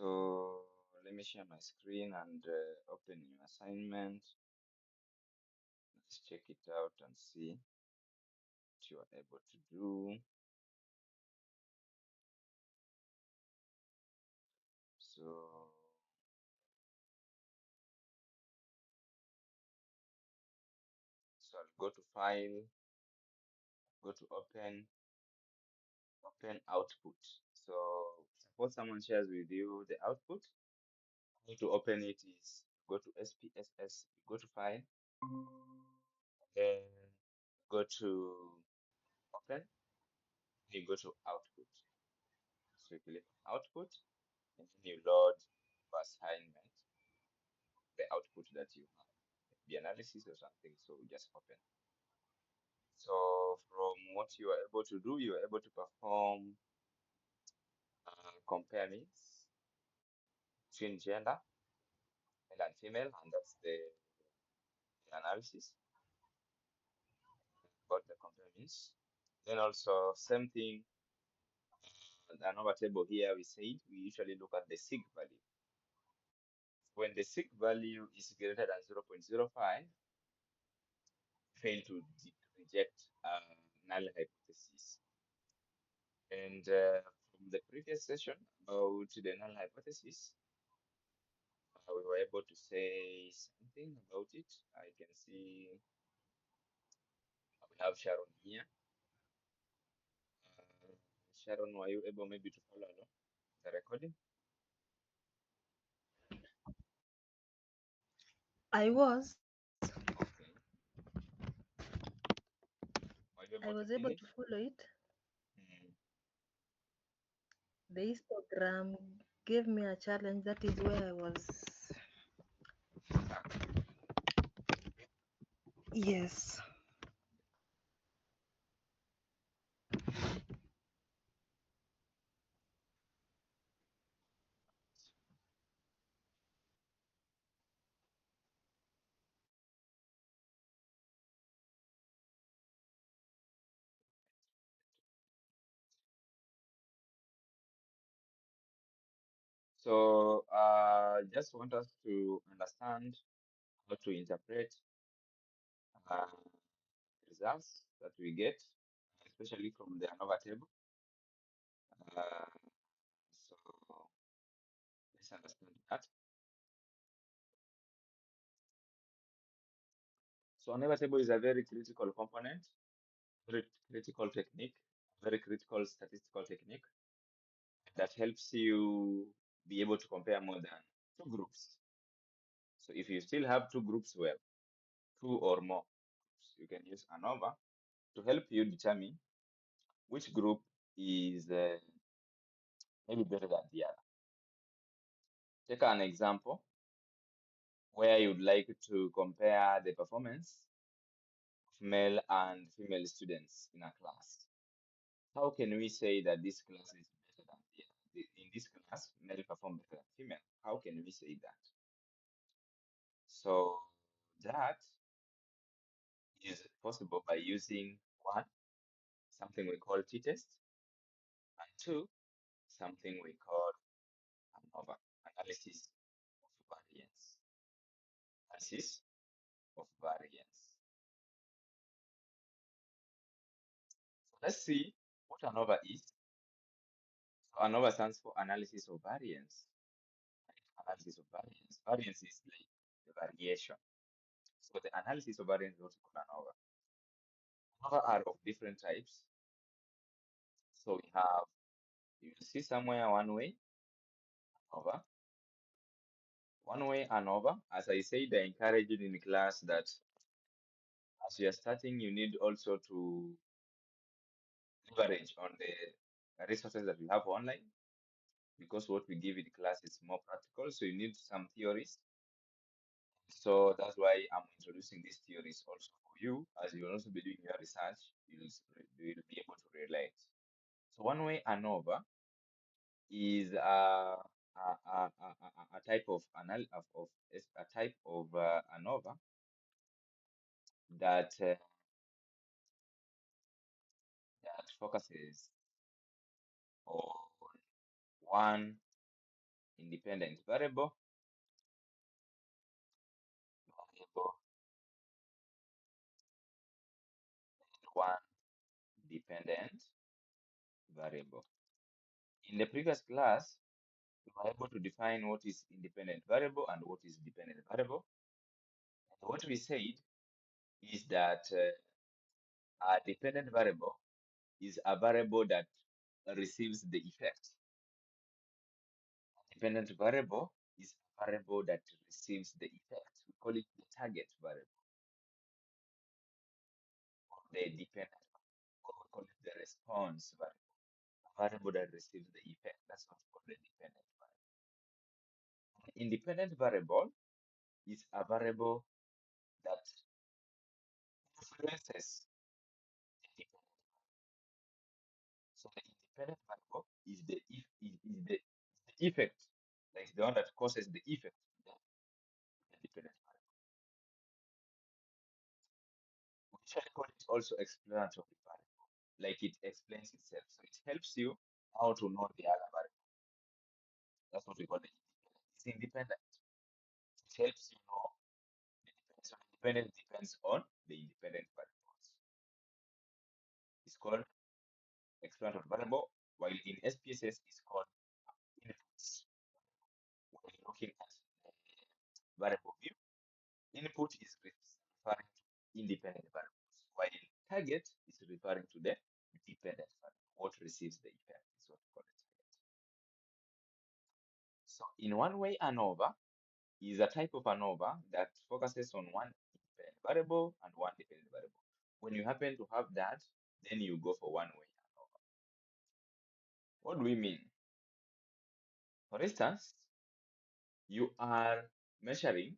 So let me share my screen and open your assignment. Let's check it out and see what you are able to do. So I'll go to File, go to Open Output. So suppose someone shares with you the output. How to open it is go to SPSS, go to File, then go to Open, you go to Output. So you click on Output, and then you load your assignment, the output that you have, the analysis or something. So just open. So from what you are able to do, you are able to perform comparisons between gender, male and female, and that's the analysis about the comparisons. Then also same thing, another table here we said we usually look at the sig value. When the sig value is greater than 0.05, fail to reject null hypothesis. And from the previous session about the null hypothesis, we were able to say something about it. I can see we have Sharon here. Sharon, were you able maybe to follow along the recording? I was. Okay. Were you I able to was able finish? to follow it. Mm. The histogram gave me a challenge. That is where I was. Yes. So just want us to understand how to interpret uh, results that we get, especially from the ANOVA table. Uh, so let's understand that. So ANOVA table is a very critical component, very critical technique, very critical statistical technique that helps you be able to compare more than two groups. So if you still have two groups, well, two or more groups, you can use ANOVA to help you determine which group is maybe better than the other. Take an example where you'd like to compare the performance of male and female students in a class. How can we say that this class is better than the other? In this class, male perform better than female. How can we say that? So that is possible by using one, something we call t-test, and two, something we call ANOVA, analysis of variance. Analysis of variance. So let's see what ANOVA is. So ANOVA stands for analysis of variance. Analysis of variance. Variance is like the variation. So the analysis of variance is also called ANOVA. ANOVA are of different types. So we have, you see somewhere one way ANOVA. One way ANOVA, as I said, I encourage you in class that as you are starting, you need also to leverage on the resources that you have online, because what we give in class is more practical. So you need some theories. So that's why I'm introducing these theories also for you. As you will also be doing your research, you'll be able to relate. So one way ANOVA is a type of a type of ANOVA that that focuses on one independent variable, and one dependent variable. In the previous class, we were able to define what is independent variable and what is dependent variable. And what we said is that a dependent variable is a variable that receives the effect. A dependent variable is a variable that receives the effect. We call it the target variable, or the dependent, or we call it the response variable. A variable that receives the effect. That's what we call the dependent variable. An independent variable is a variable that influences the dependent. So the independent variable is the effect, like the one that causes the effect. The dependent variable. We usually call it also explanatory variable, like it explains itself. So it helps you how to know the other variable. That's what we call the independent. It's independent. It helps you know the dependent. So independent depends on the independent variables. It's called explanatory variable, while in SPSS it's called inputs. When you're looking at variable view, input is referring to independent variables, while target is referring to the dependent variable. What receives the effect is what we call the target. So in one way, ANOVA is a type of ANOVA that focuses on one independent variable and one dependent variable. When you happen to have that, then you go for one way ANOVA. What do we mean? For instance, you are measuring.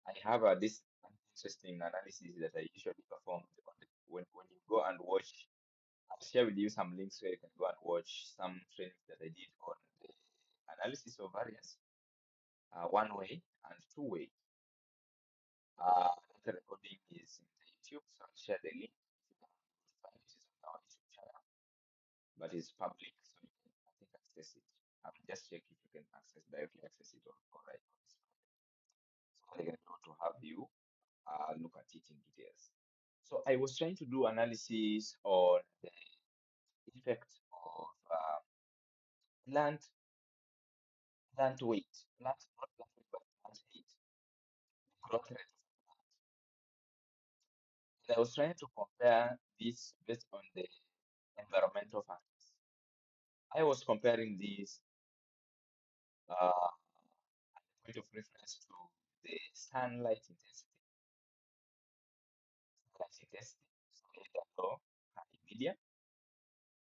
I have this interesting analysis that I usually perform when you go and watch. I'll share with you some links where you can go and watch some trainings that I did on the analysis of variance, one way and two way. The recording is in the YouTube, so I'll share the link if you can find it. It's on our YouTube channel, but it's public, so you can, I think, access it. I will just check if you can directly access it or right on this project. So I can able to have you look at it in details. So I was trying to do analysis on the effect of plant plant weight, not plant weight, but plant height, growth rate of a plant. And I was trying to compare this based on the environmental factors. I was comparing this at the point of reference to the sunlight intensity, so either low, high, medium.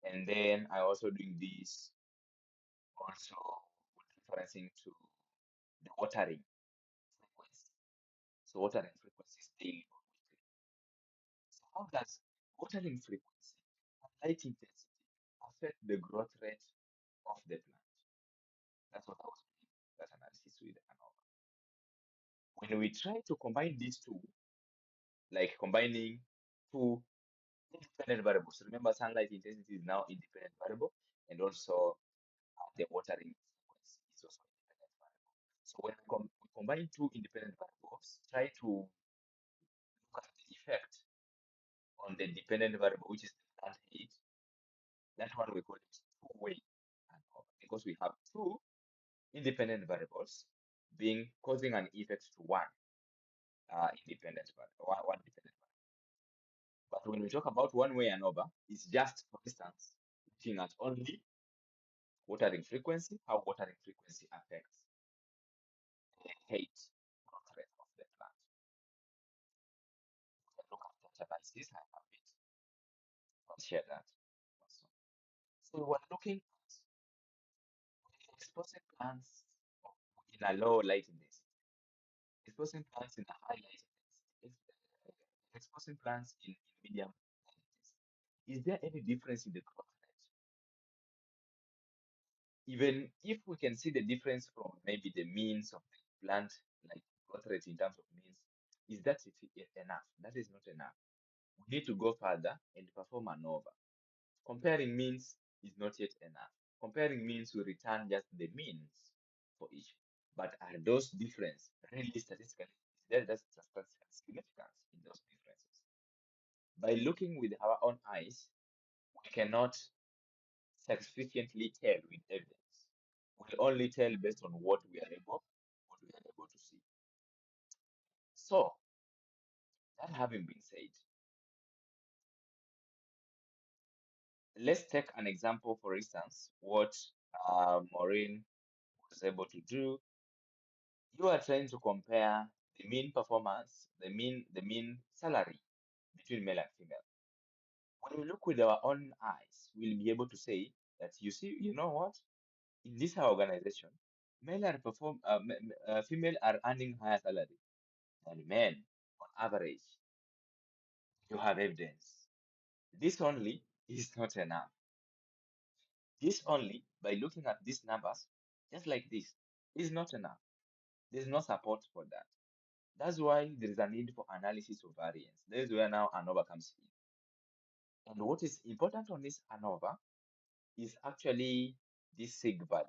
And then I also doing this also with referencing to the watering frequency. So watering frequency is daily or weekly. So how does watering frequency and light intensity affect the growth rate of the plant? That's what I was doing that analysis with ANOVA. When we try to combine these two, like combining two independent variables, remember sunlight intensity is now independent variable, and also the watering frequency is also independent variable. So when we combine two independent variables, try to look at the effect on the dependent variable, which is the plant height. That one we call it two-way ANOVA, because we have two independent variables being causing an effect to one independent variable, one dependent variable. But when we talk about one-way ANOVA, it's just, for instance, looking at only watering frequency, how watering frequency affects the height growth rate of the plant. We can look at that analysis. I have it. I'll share that also. So we're looking at exposing plants in a low light intensity, exposing plants in a high light intensity, exposing plants in medium light intensity. Is there any difference in the growth rate? Even if we can see the difference from maybe the means of the plant, like growth rate in terms of means, is that enough? That is not enough. We need to go further and perform ANOVA. Comparing means is not yet enough. Comparing means we return just the means for each. But are those differences really statistically? Is there just statistical significance in those differences? By looking with our own eyes, we cannot sufficiently tell with evidence. We only tell based on what we are able to see. So that having been said, let's take an example, for instance, what Maureen was able to do. You are trying to compare the mean performance, the mean salary between male and female. When we look with our own eyes, we'll be able to say that you see, you know what? In this organization, female are earning higher salary than men on average. You have evidence. This only is not enough. This only, by looking at these numbers, just like this, is not enough. There's no support for that. That's why there is a need for analysis of variance. That is where now ANOVA comes in. And what is important on this ANOVA is actually this sig value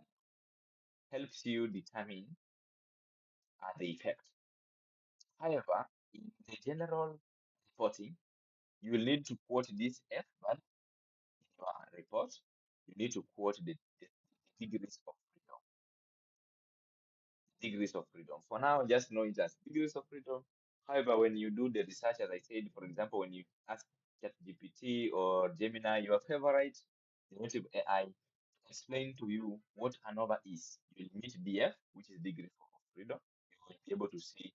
helps you determine the effect. However, in the general reporting, you will need to quote this F value in your report. You need to quote the degrees of freedom. Degrees of freedom. For now, just know it as degrees of freedom. However, when you do the research, as I said, for example, when you ask ChatGPT or Gemini, your favorite generative AI, explain to you what ANOVA is. You will meet DF, which is degree of freedom. You will be able to see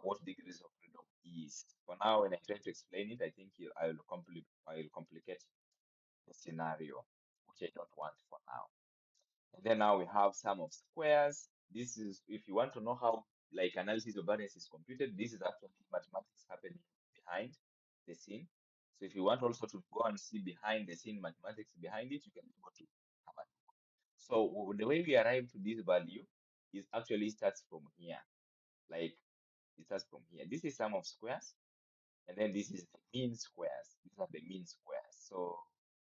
what degrees of freedom is. For now, when I try to explain it, I think I will complicate the scenario, which I don't want for now. And then now we have sum of squares. This is, if you want to know how like analysis of variance is computed, this is actually mathematics happening behind the scene. So if you want also to go and see behind the scene mathematics behind it, you can go to have a look. So the way we arrive to this value is actually starts from here. Like it starts from here. This is sum of squares, and then this is the mean squares. These are the mean squares. So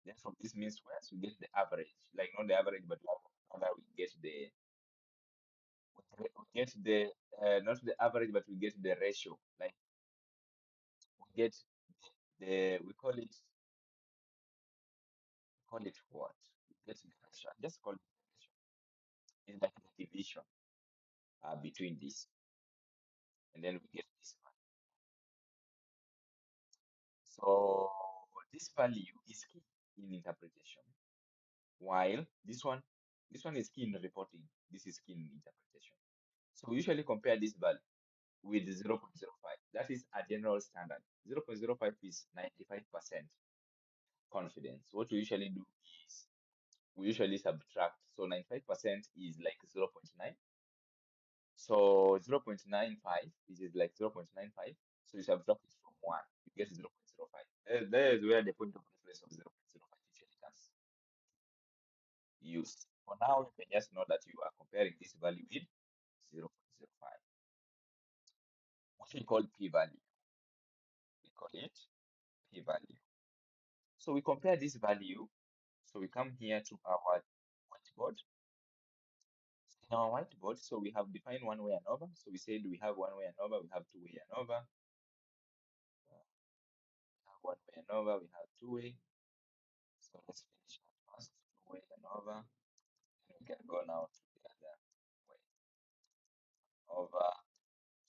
then from this mean squares, we get the average. Like not the average, but rather we get the not the average, but we get the ratio. Like we get we call it what? We get the ratio. Just call it the ratio. It's like the division between this, and then we get this one. So this value is key in interpretation, while this one is key in reporting. This is key in interpretation. So we usually compare this value with 0.05. That is a general standard. 0.05 is 95% confidence. What we usually do is we usually subtract. So 95% is like 0.9. So 0.95 is like 0.95. So you subtract it from 1, you get 0.05. There is where the point of reference of 0.05 usually comes used. For now, you can just know that you are comparing this value with 0.05, which we call p-value. We call it p-value. So we compare this value. So we come here to our whiteboard. In our whiteboard, so we have defined one-way ANOVA. So we said we have one-way ANOVA, we have two-way ANOVA. We have one-way ANOVA, we have two-way. So let's finish that first. Two-way ANOVA. And we can go now to the other way ANOVA.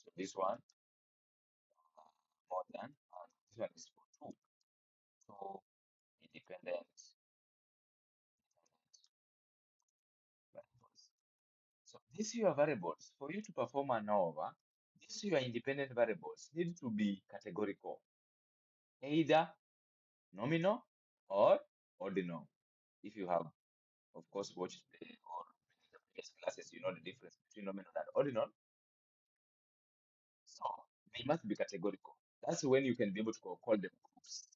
So this one more than, and this one is for two independent variables. So these your variables, for you to perform ANOVA, these your independent variables need to be categorical, either nominal or ordinal. If you have, of course, watched or the previous classes, you know the difference between nominal and ordinal. So they must be categorical. That's when you can be able to call them groups.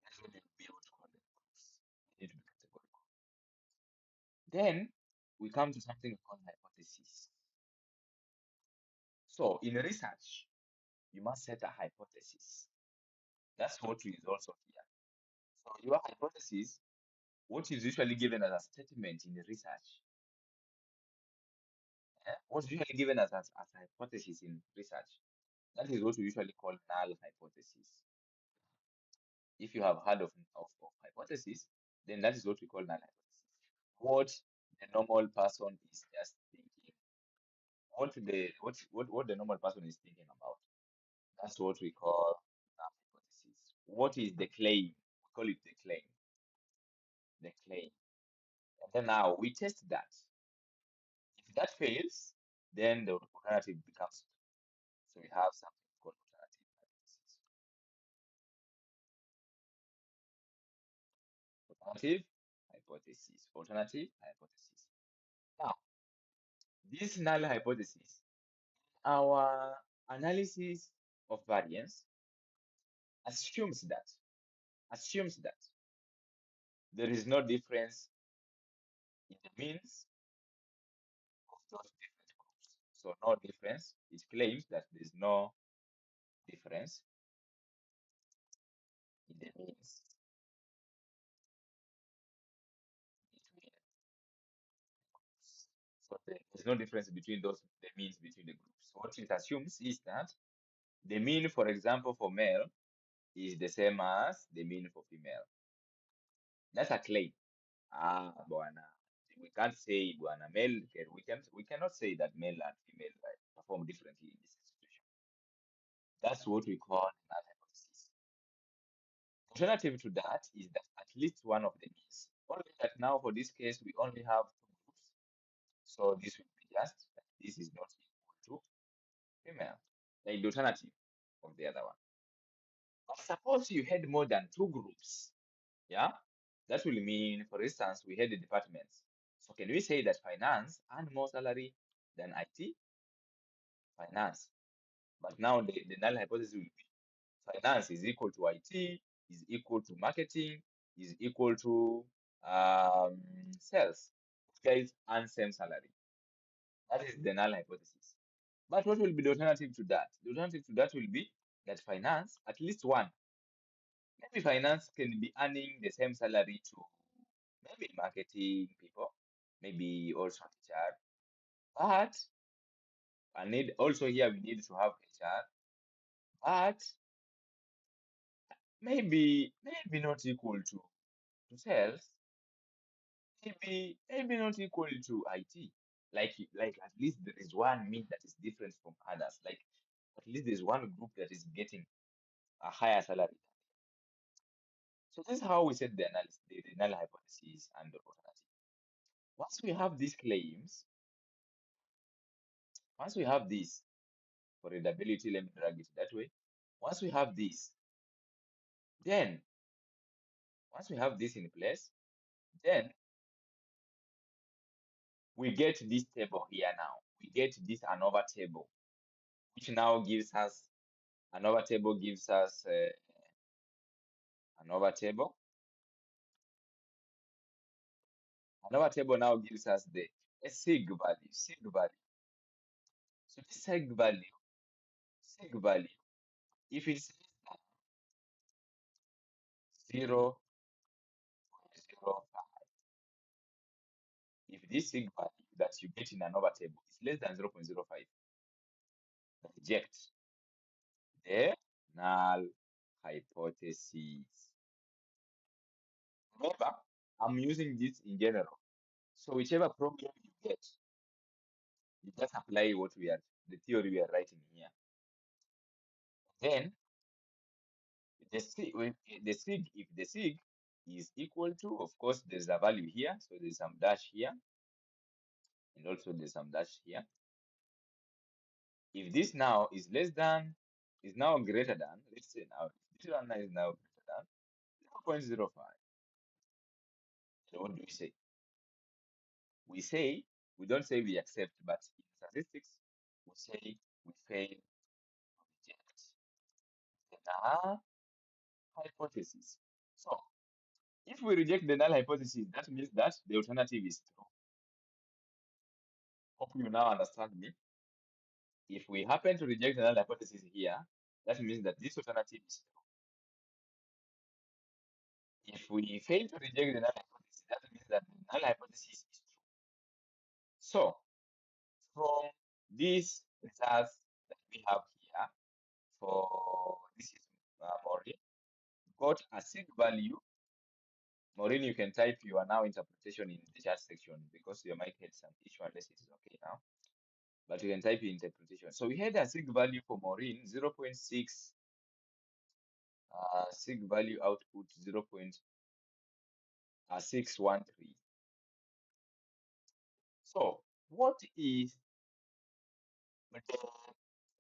That's when you'll be able to call them groups. They need to be categorical. Then we come to something called hypothesis. So in research, you must set a hypothesis. That's what is also here. So your hypothesis what is usually given as a statement in research, what's usually given as a hypothesis in research, that is what we usually call null hypothesis. If you have heard of hypothesis, then that is what we call null hypothesis. What the normal person is just thinking, what the normal person is thinking about. That's what we call null hypothesis. What is the claim? We call it the claim. The claim. And then now we test that. If that fails, then the alternative becomes true. So we have something called alternative hypothesis. Alternative hypothesis. Alternative hypothesis. Now, this null hypothesis, our analysis of variance assumes that there is no difference in the means of those different groups. So no difference. It claims that there is no difference in the means between groups. So there's no difference between the means between the groups. So what it assumes is that the mean, for example, for male is the same as the mean for female. That's a claim. Bwana. We can't say bwana male. We cannot say that male and female perform differently in this situation. That's what we call null hypothesis. Alternative to that is that at least one of the means. Only that now for this case we only have two groups. So this will be just that this is not equal to female. Like the alternative of the other one. But suppose you had more than two groups, yeah? That will mean, for instance, we had the departments. So can we say that finance earn more salary than IT? Finance. But now the null hypothesis will be finance is equal to IT, is equal to marketing, is equal to sales. Guys earn same salary. That is the null hypothesis. But what will be the alternative to that? The alternative to that will be that finance, at least one, maybe finance can be earning the same salary to maybe marketing people, maybe also HR. But I need also here we need to have HR, but maybe not equal to sales, maybe not equal to IT. Like at least there is one mean that is different from others. Like at least there's one group that is getting a higher salary. So this is how we set the analysis, the null hypothesis and the alternative. Once we have these claims, once we have this for readability, let me drag it that way. Once we have this, then once we have this in place, then we get this table here now. We get this ANOVA table, which now gives us ANOVA table gives us ANOVA table. ANOVA table now gives us the sig value, sig value. So this sig value, if it's 0.05, if this sig value that you get in ANOVA table is less than 0.05, reject the null hypothesis. Remember, I'm using this in general. So whichever problem you get, you just apply the theory we are writing here. Then if the sig is equal to, of course, there's a value here, so there's some dash here, and also there's some dash here. If this now is now greater than, let's say now, this one is now greater than 0.05. So what do we say? We don't say we accept, but in statistics, we say we fail to reject the null hypothesis. So if we reject the null hypothesis, that means that the alternative is true. Hope you now understand me. If we happen to reject the null hypothesis here, that means that this alternative is true. If we fail to reject the null hypothesis, that means that the null hypothesis is true. So from these results that we have here for this is Maureen, got a sig value. Maureen, you can type your now interpretation in the chat section because your mic had some issue unless it is okay now. But you can type your interpretation. So we had a sig value for Maureen 0.6, sig value output 0.613. So what is the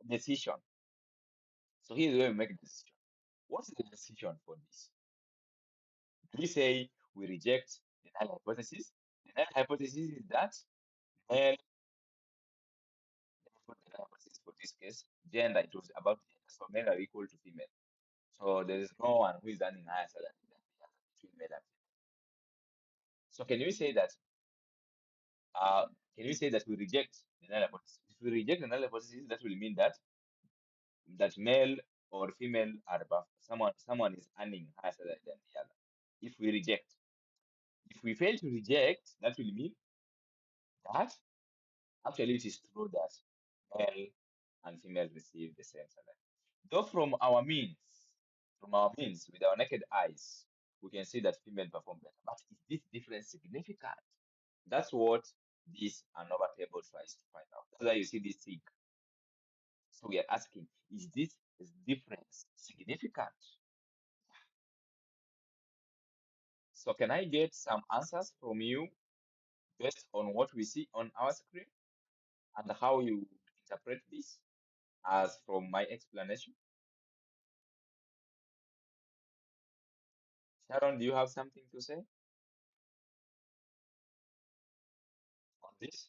decision? So here's where we make the decision. What is the decision for this? Do we say we reject the null hypothesis? The null hypothesis is that male, let me put the null hypothesis for this case, gender, it was about gender. So male are equal to female. So there is no one who is earning higher salary than the other between male and female. So uh, can we say that we reject the null hypothesis? If we reject the null hypothesis, that will mean that male or female are above someone is earning higher salary than the other. If we reject, if we fail to reject, that will mean that actually it is true that male and female receive the same salary. Though from our means, with our naked eyes, we can see that female perform better. But is this difference significant? That's what this ANOVA table tries to find out. That's why you see this thing. So we are asking, is this difference significant? So can I get some answers from you based on what we see on our screen and how you interpret this as from my explanation? Sharon, do you have something to say on this?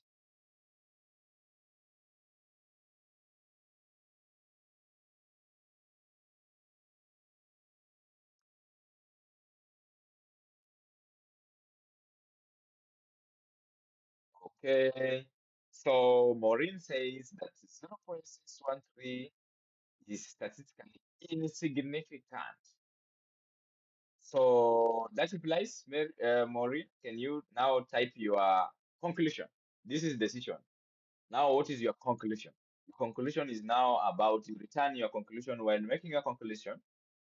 Okay. So Maureen says that 0.613 is statistically insignificant. So that implies, Maureen, can you now type your conclusion? This is decision. Now, what is your conclusion? Your conclusion is now about you return your conclusion. When making your conclusion,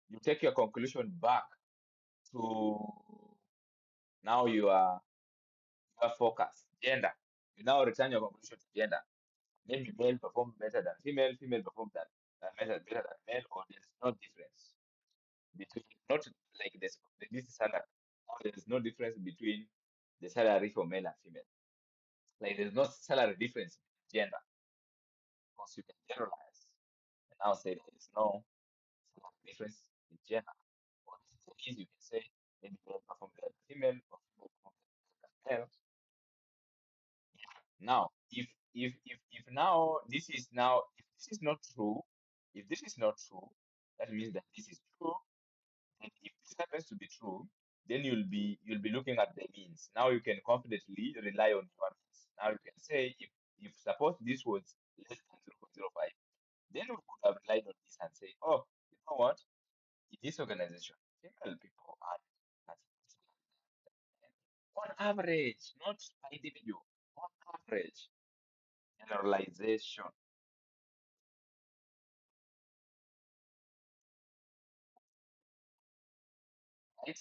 you take your conclusion back to now your focus, gender. You now return your conclusion to gender. Maybe male perform better than female, female perform better than male, or there's no difference between not like this salary. Now there's no difference between the salary for male and female. Like there's no salary difference in gender because you can generalize and now say there is no salary difference in gender. Or there is, you can say maybe male perform better than female or female perform better than male. Now, if now this is now if this is not true, if this is not true, that means that this is true. And if this happens to be true, then you'll be looking at the means. Now you can confidently rely on your means. Now you can say if suppose this was less than 0.05, then we could have relied on this and say, oh, you know what? In this organization, female people are at on average, not by individual, on average, generalization, right?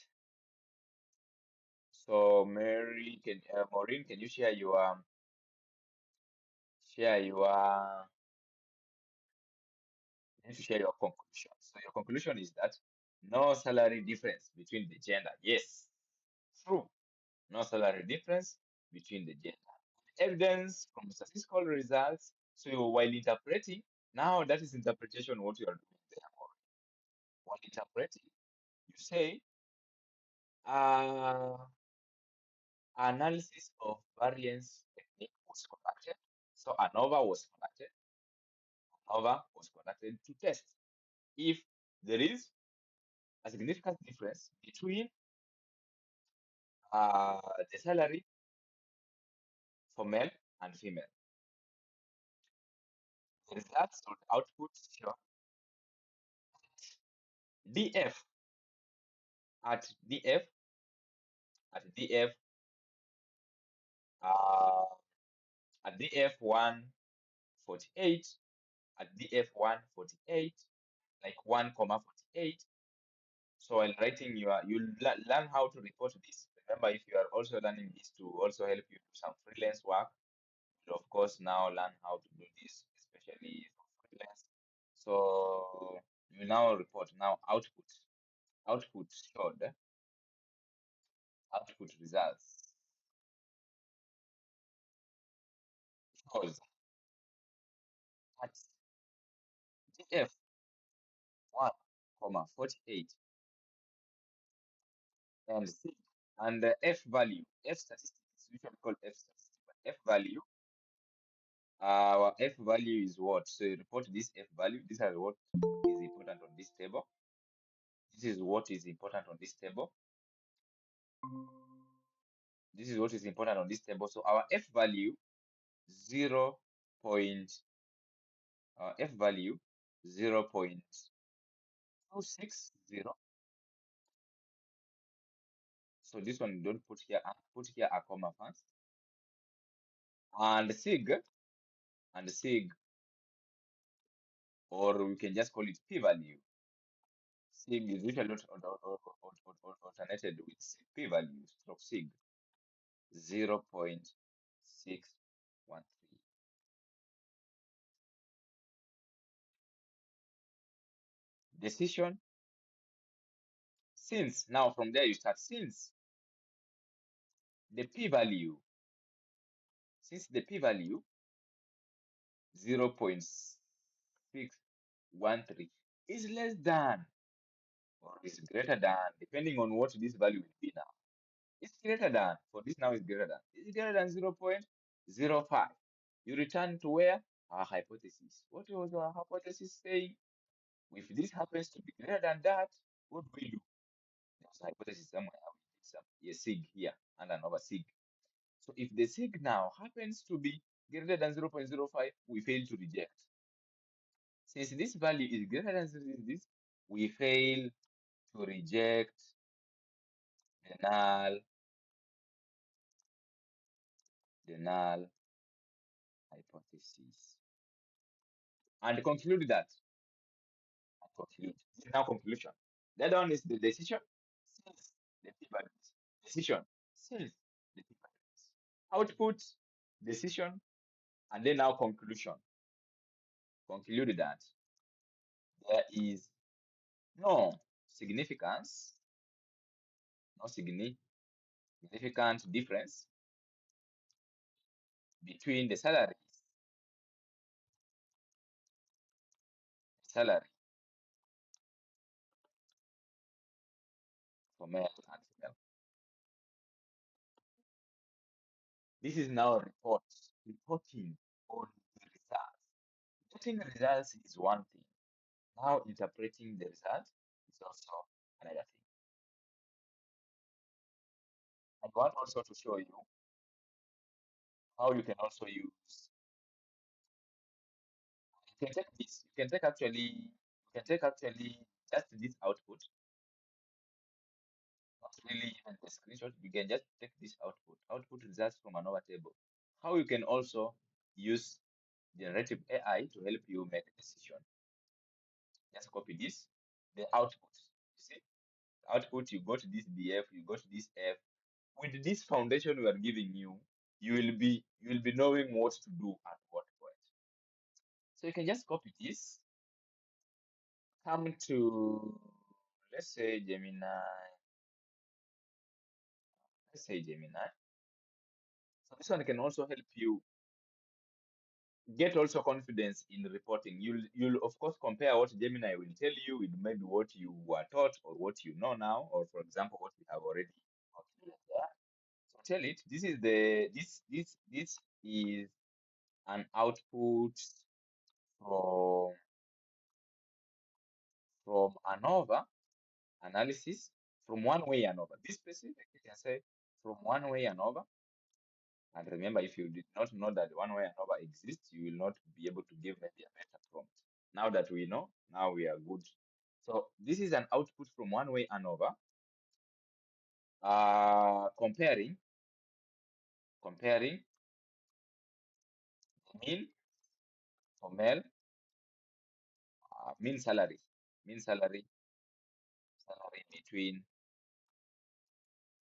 So Maureen, can you share your you need to share your conclusion. So your conclusion is that no salary difference between the gender. Yes, true. No salary difference between the gender. Evidence from statistical results. So while interpreting, now that is interpretation what you are doing there. While interpreting, you say uh, analysis of variance technique was conducted. So ANOVA was conducted. ANOVA was conducted to test if there is a significant difference between uh, the salary for male and female. The results or the output show DF at DF at df uh, at df148, at df148, like 1 comma 48. So while writing you'll learn how to report this. Remember, if you are also learning this to also help you do some freelance work, you'll of course now learn how to do this, especially for freelance. So you now report now output showed, output results shows at df1 comma 48 and c, and the f value, f statistic is usually called f statistic, but f value, our f value is what? So you report this f value. This is what is important on this table. This is what is important on this table. This is what is important on this table. So our f value 0 point f value 0.260. So this one don't put here, put here a comma first. And sig, or we can just call it p value. Sig is usually alternated with p value stroke sig 0.613. Decision, since, now from there you start, since the p value, since the p value 0.613 is less than or is greater than, depending on what this value will be now. It's greater than, for this now is greater than. It's greater than 0.05. You return to where? Our hypothesis. What was our hypothesis saying? If this happens to be greater than that, what do we do? There's a hypothesis somewhere. We did some sig here and another sig. So if the sig now happens to be greater than 0.05, we fail to reject. Since this value is greater than this, we fail to reject the null hypothesis and conclude that. And conclude. This is now conclusion. The other one is the decision since the p-values. Decision since the p-values. Output, decision, and then now conclusion. Conclude that there is no significance, no significant difference between the salary for male and female. This is now reporting on the results. Getting results is one thing. Now interpreting the result is also another thing. I want also to show you how you can also use, you can take this, you can take actually just this output, not really even the screenshot, you can just take this output results from another table. How you can also use generative AI to help you make a decision. Just copy this, the output. You see, output, you got this df, you got this f. With this foundation we are giving you, you will be knowing what to do at what point. So you can just copy this, come to, let's say Gemini, let's say Gemini. So this one can also help you get also confidence in reporting. You'll of course compare what Gemini will tell you with maybe what you were taught or what you know now, or for example what we have already calculated there. So tell it this is this is an output from ANOVA analysis, from one-way ANOVA. This specific, you can say from one-way ANOVA. And remember, if you did not know that one-way ANOVA exists, you will not be able to give maybe a better prompt. Now that we know, now we are good. So this is an output from one-way ANOVA. Comparing mean for male, mean salary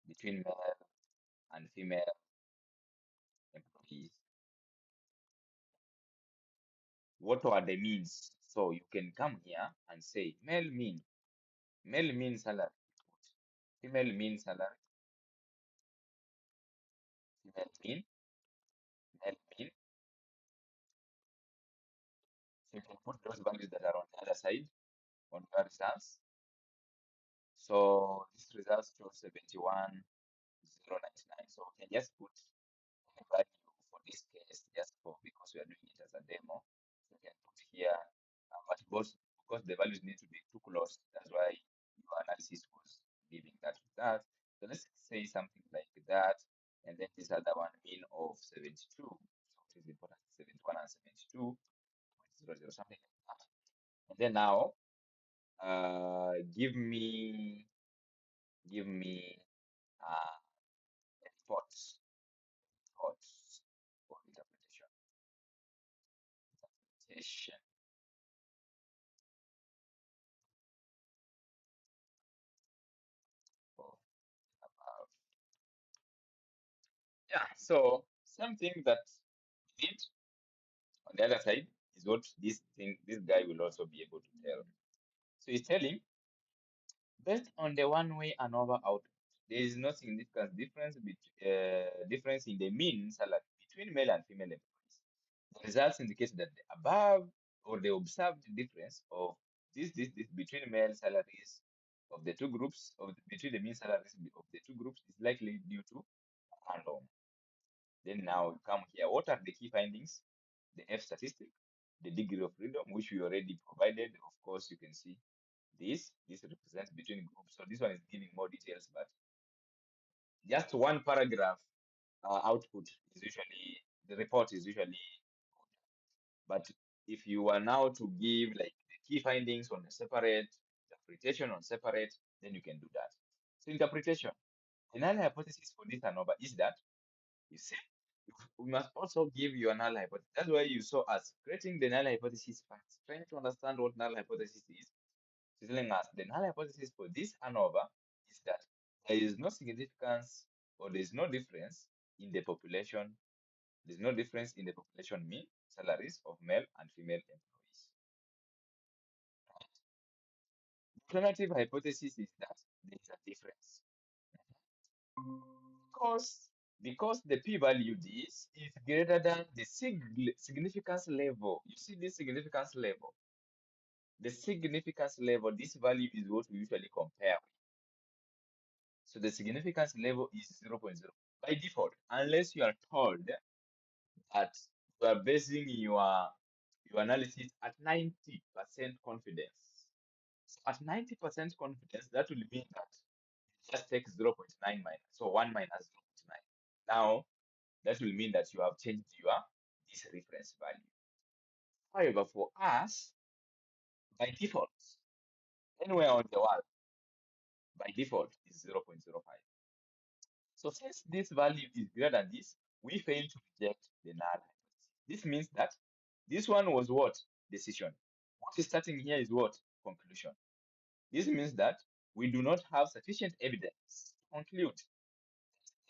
between male and female employees. What are the means? So you can come here and say male mean salary, female mean salary, female mean, male mean. So you can put those values that are on the other side on your results. So this results shows 71,099. So we can just put the value for this case just for because we are doing it as a demo. So we can put here, but because the values need to be too close, that's why your analysis was giving that result. So let's say something like that, and then this other one mean of 72. So it is important 71 and 72, 0, something like that. And then now, give me uh, reports for interpretation for about yeah. So something that we did on the other side is what this guy will also be able to tell. So he's telling based on the one-way ANOVA output, there is no significant difference in the mean salary between male and female employees. The results indicate that the above or the observed difference of this between male salaries of the two groups between the mean salaries of the two groups is likely due to random. Then now we come here. What are the key findings? The F statistic, the degree of freedom, which we already provided. Of course, you can see this represents between groups. So this one is giving more details, but just one paragraph output is usually the report is usually. But if you are now to give like the key findings on a separate interpretation on separate, then you can do that. So interpretation, the null hypothesis for this ANOVA is that you see we must also give you a null hypothesis. That's why you saw us creating the null hypothesis first, trying to understand what null hypothesis is. It's telling us the null hypothesis for this ANOVA is that there is no significance or there is no difference in the population. There's no difference in the population mean salaries of male and female employees. The alternative hypothesis is that there is a difference because the p-value this is greater than the significance level. You see this significance level. The significance level, this value is what we usually compare with. So the significance level is 0.0 by default, unless you are told that you are basing your analysis at 90% confidence. So at 90% confidence, that will mean that you just take 0.9 minus, so 1 minus 0.9. Now, that will mean that you have changed this reference value. However, for us, by default, anywhere on the world, by default is 0.05. So since this value is greater than this, we fail to reject the null hypothesis. This means that this one was what? Decision. What is starting here is what? Conclusion. This means that we do not have sufficient evidence to conclude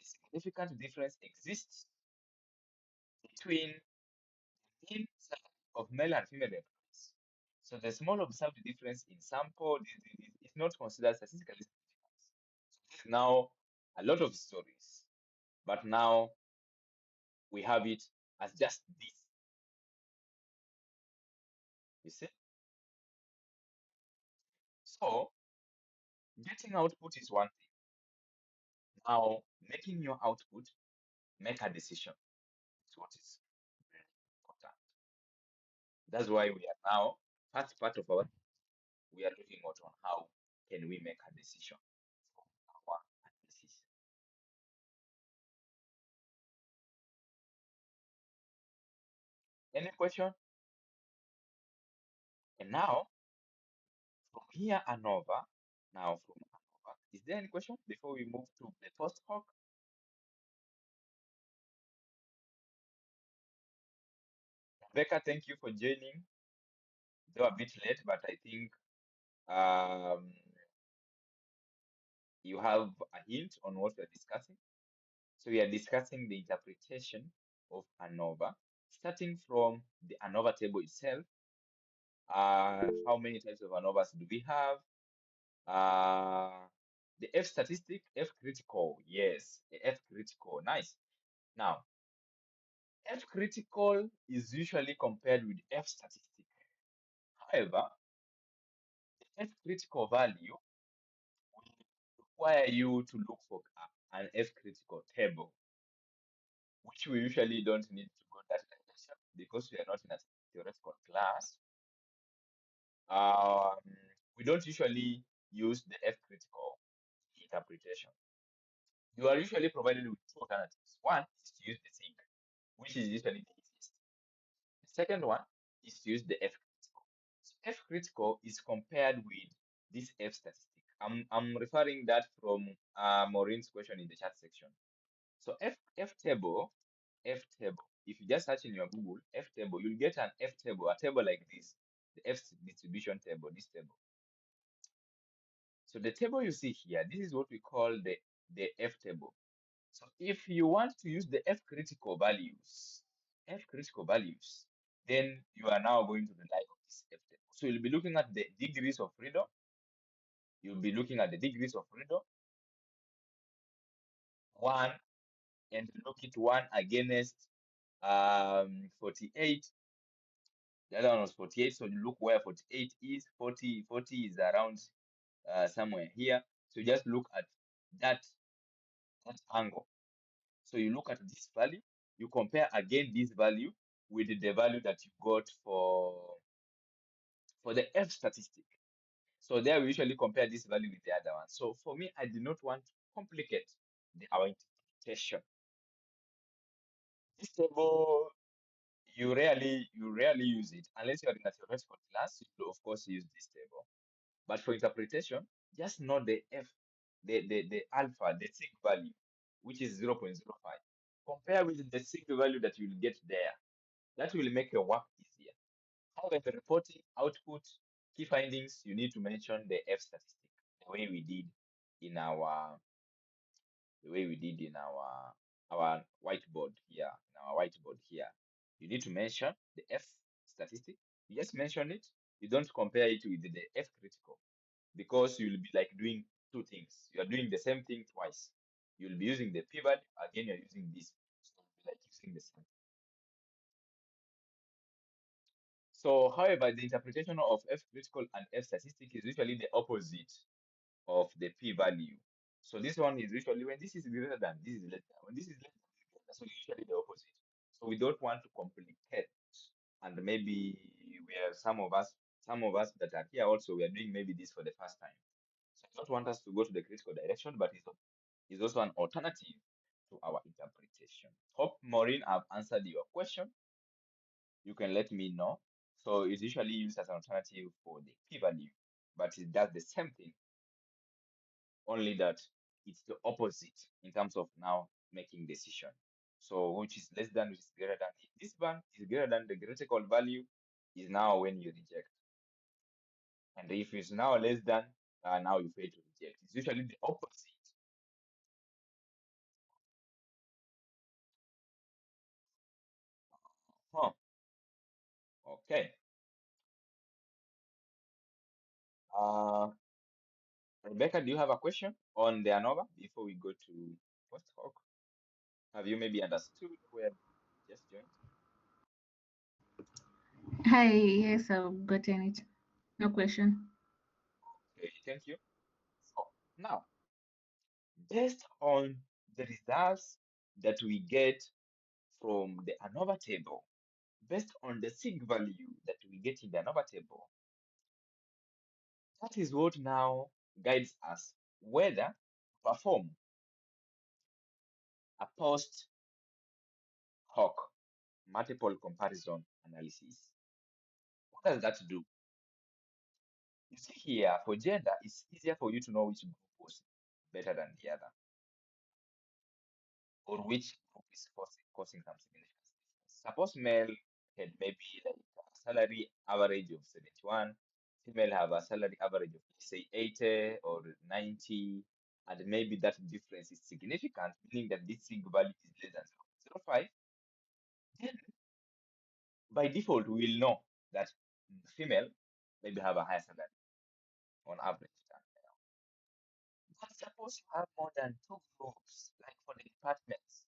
a significant difference exists between the mean salary of male and female employees. So the small observed difference in sample is not considered statistically significant. So this is now a lot of stories, but now we have it as just this. You see? So getting output is one thing. Now making your output make a decision is what is very important. That's why we are now first part of our we are looking out on how can we make a decision from our analysis. Any question? And now from here ANOVA, Is there any question before we move to the post hoc? Rebecca, thank you for joining. Though a bit late, but I think um, you have a hint on what we're discussing. So we are discussing the interpretation of ANOVA, starting from the ANOVA table itself. How many types of ANOVAs do we have? The F statistic, F critical. Yes, the F critical. Nice. Now, F critical is usually compared with F statistic. However, the F critical value require you to look for an F critical table, which we usually don't need to go that direction because we are not in a theoretical class. Um, we don't usually use the F critical interpretation. You are usually provided with two alternatives. One is to use the SIG, which is usually the easiest. The second one is to use the F critical. So F critical is compared with this F statistic. I'm referring that from Maureen's question in the chat section. So F table, F table. If you just search in your Google F table, you'll get an F table, a table like this, the F distribution table, this table. So the table you see here, this is what we call the F table. So if you want to use the F critical values, then you are now going to rely on this F table. So you'll be looking at the degrees of freedom. You'll be looking at the degrees of freedom, one, and look at one against 48. The other one was 48. So you look where 48 is. 40 is around somewhere here. So you just look at that angle. So you look at this value, you compare again this value with the value that you got for the F statistic. So there we usually compare this value with the other one. So for me, I do not want to complicate our interpretation. This table, you rarely use it unless you are in a theoretical class. You will of course use this table. But for interpretation, just know the F, the alpha, the sig value, which is 0.05. Compare with the sig value that you'll get there. That will make your work easier. However, reporting output, key findings, you need to mention the F statistic, the way we did in our our whiteboard here, in our whiteboard here. You need to mention the F statistic. You just mention it. You don't compare it with the F critical because you'll be like doing two things. You are doing the same thing twice. You'll be using the p value, again you're using this. So you'll be like using the same. So, however, the interpretation of F critical and F statistic is usually the opposite of the p value. So this one is usually when this is greater than, this is less than. When this is less than, this is greater. So usually the opposite. So we don't want to complicate. And maybe we are some of us that are here also, we are doing maybe this for the first time. So I don't want us to go to the critical direction, but it's also an alternative to our interpretation. Hope, Maureen, I've answered your question. You can let me know. So it's usually used as an alternative for the p-value, but it does the same thing, only that it's the opposite in terms of now making decision. So which is less than, which is greater than. If this one is greater than the critical value, is now when you reject. And if it's now less than, now you fail to reject. It's usually the opposite. Huh. Okay. Uh, Rebecca, do you have a question on the ANOVA before we go to post hoc? Have you maybe understood where you just joined? Hi, yes, I've gotten it. No question. Okay, thank you. So now, based on the results that we get from the ANOVA table, based on the sig value that we get in the ANOVA table, that is what now guides us whether to perform a post hoc multiple comparison analysis. What does that do? You see here, for gender, it's easier for you to know which group was better than the other, or which group is causing some significant difference. Suppose male had maybe like a salary average of 71, female have a salary average of say 80 or 90, and maybe that difference is significant, meaning that this sig value is less than 0.05, then by default we will know that female maybe have a higher salary on average. But suppose you have more than two groups, like for the departments,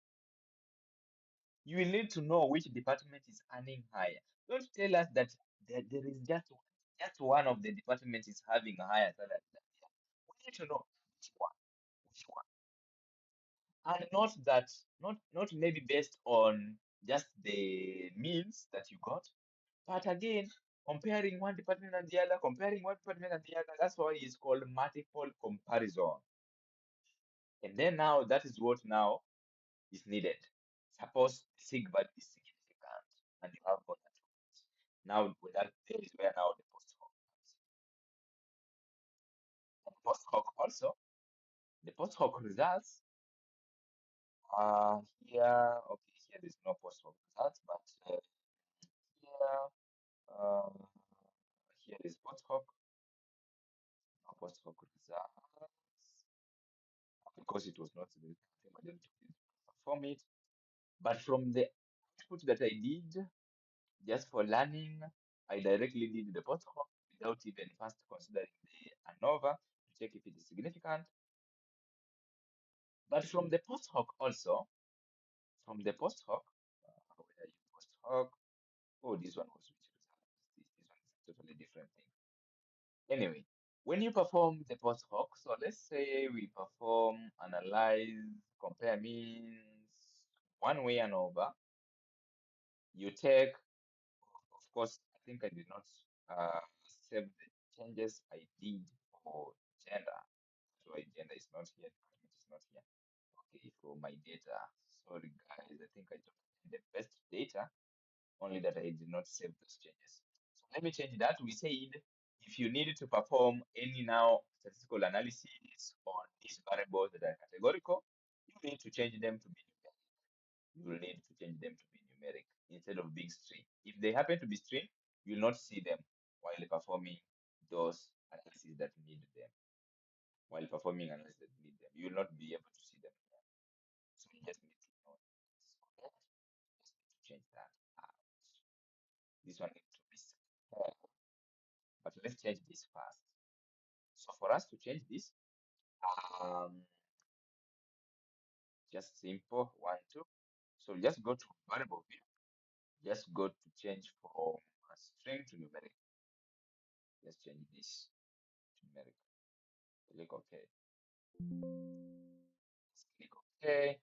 you will need to know which department is earning higher. Don't tell us that there is just one of the departments is having a higher salary than the other. We need to know which one, and not maybe based on just the means that you got, but again comparing one department and the other, comparing one department and the other. That's why it's called multiple comparison. And then now that is what now is needed. Suppose the sig value is significant and you have more than two groups. Now with that there is where now the post hoc comes in. And post hoc also, the post hoc results here, okay, here there's no post hoc results, but here here is post hoc, no post hoc results because it was not significant. I didn't perform it. But from the output that I did, just for learning, I directly did the post hoc without even first considering the ANOVA to check if it is significant. But from the post hoc also, from the post hoc, where you post hoc, oh, this one was which result? This one is a totally different thing. Anyway, when you perform the post hoc, so let's say we perform analyze, compare means, one way ANOVA, you take, of course, I think I did not save the changes I did for gender. So gender is not here, department is not here. Okay, for my data. Sorry guys, I think I took the best data, only that I did not save those changes. So let me change that. We said if you need to perform any now statistical analysis on these variables that are categorical, you need to change them to be numeric. You will need to change them to be numeric instead of being string. If they happen to be string, you will not see them while performing those analyses that need them. While performing analysis that need them, you will not be able to see them. So you just need to know that. So that just need to change that out. This one needs to be square. But let's change this first. So for us to change this, just simple 1, 2. So just go to variable view. Just go to change from a string to numeric. Let's change this to numeric. Click OK. Let's click OK.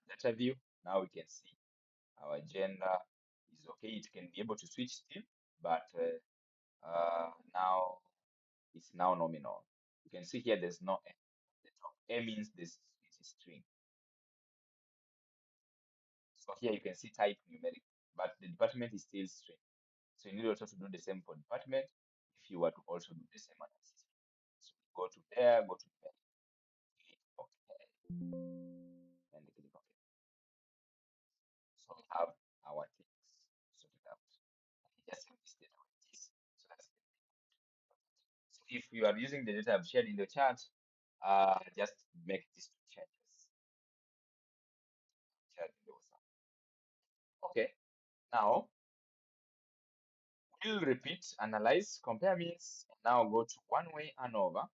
Data view. Now we can see our gender is okay. It can be able to switch still, but now it's now nominal. You can see here there's no A at the top. A means this is a string. So here you can see type numeric, but the department is still string. So you need also to do the same for department if you were to also do the same analysis. So go to there, go to numeric, click OK, and click OK. So we have our things sorted out. Just save this data with this. So that's it. So if you are using the data I've shared in the chat, just make these two changes. Shared in the WhatsApp. Okay, now we'll repeat, analyze, compare means, and now go to one-way ANOVA,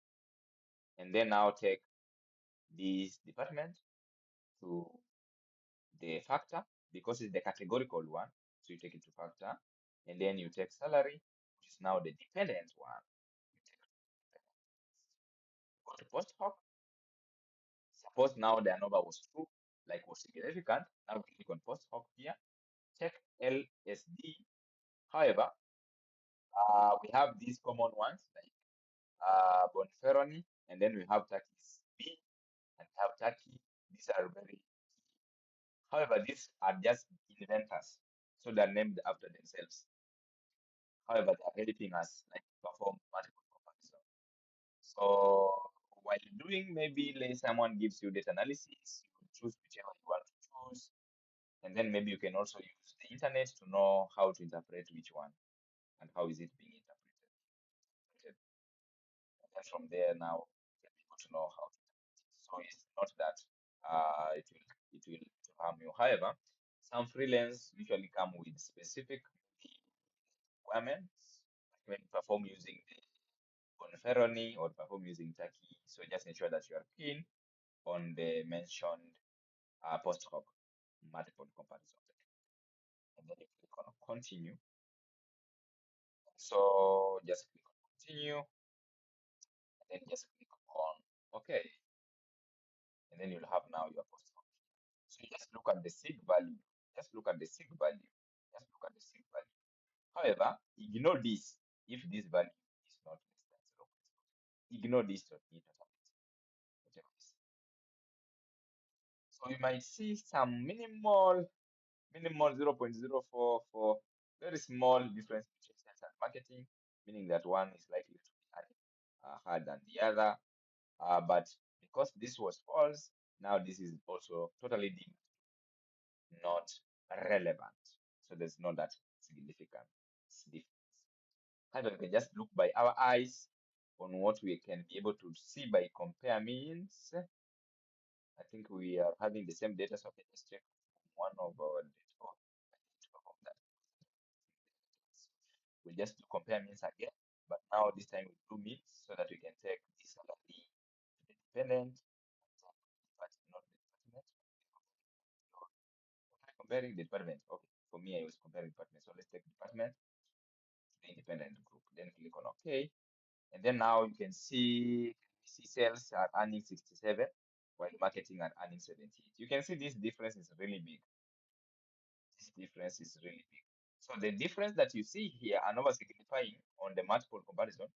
and then now take this department to the factor because it's the categorical one. So you take it to factor, and then you take salary, which is now the dependent one. You take it to dependent. Go to post hoc. Suppose now the ANOVA was true, like was significant. Now we click on post hoc here. Check LSD. However, we have these common ones like Bonferroni, and then we have Turkey's B, and we have Turkey. These are very key. However, these are just inventors, so they're named after themselves. However, they are helping us like perform multiple comparison. So while doing, maybe like someone gives you data analysis, you choose whichever you want to choose, and then maybe you can also use the internet to know how to interpret which one and how is it being interpreted. And then from there now you'll be able to know how to interpret it. So it's not that it will harm you. However, some freelance usually come with specific requirements, like when you perform using the Conferoni or perform using Turkey. So just ensure that you are keen on the mentioned post hoc multiple comparison. And then you click on continue. So just click on continue and then just click on OK. And then you'll have now your post hoc. So you just look at the sig value. Just look at the sig value. Just look at the sig value. However, ignore this if this value is not less than 0. Ignore this to whatever it is. So you might see some minimal 0.044, very small difference between sales and marketing, meaning that one is likely to be higher than the other. But because this was false, now this is also totally not relevant. So there's not that significant difference. However, we can just look by our eyes on what we can be able to see by compare means. I think we are having the same data, so I can just check one of our data. Oh, I need to perform that. We'll just do compare means again, but now this time we do means so that we can take this salary to the dependent, but not the department. Okay, comparing the department. Okay, for me, I was comparing department. So let's take department to the independent group. Then click on OK. And then now you can see sales are earning 67 while marketing are earning 78. You can see this difference is really big. This difference is really big. So the difference that you see here, ANOVA signifying on the multiple comparison,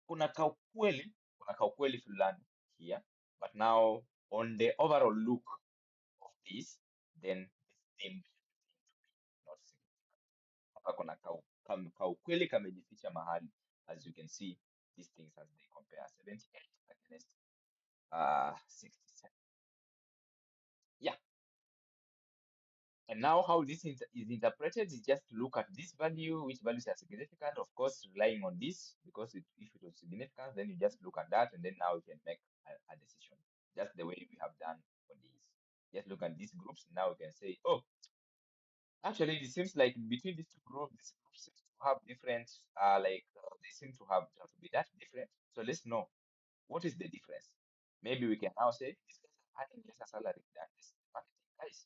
kuna kaukweli fulani here, but now on the overall look of this, then it's deemed not significant. Hapa kuna kaukweli kamejificha mahali, as you can see these things as they compare 78 against 67. Yeah. And now how this is interpreted is just to look at this value, which values are significant, of course, relying on this, because if it was significant, then you just look at that, and then now you can make a decision, just the way we have done for these. Just look at these groups, now you can say, oh, actually, it seems like between these two groups, these groups seem to have different, they seem to have to be that different. So let's know, what is the difference? Maybe we can now say, these guys are earning lesser salary than this marketing guys.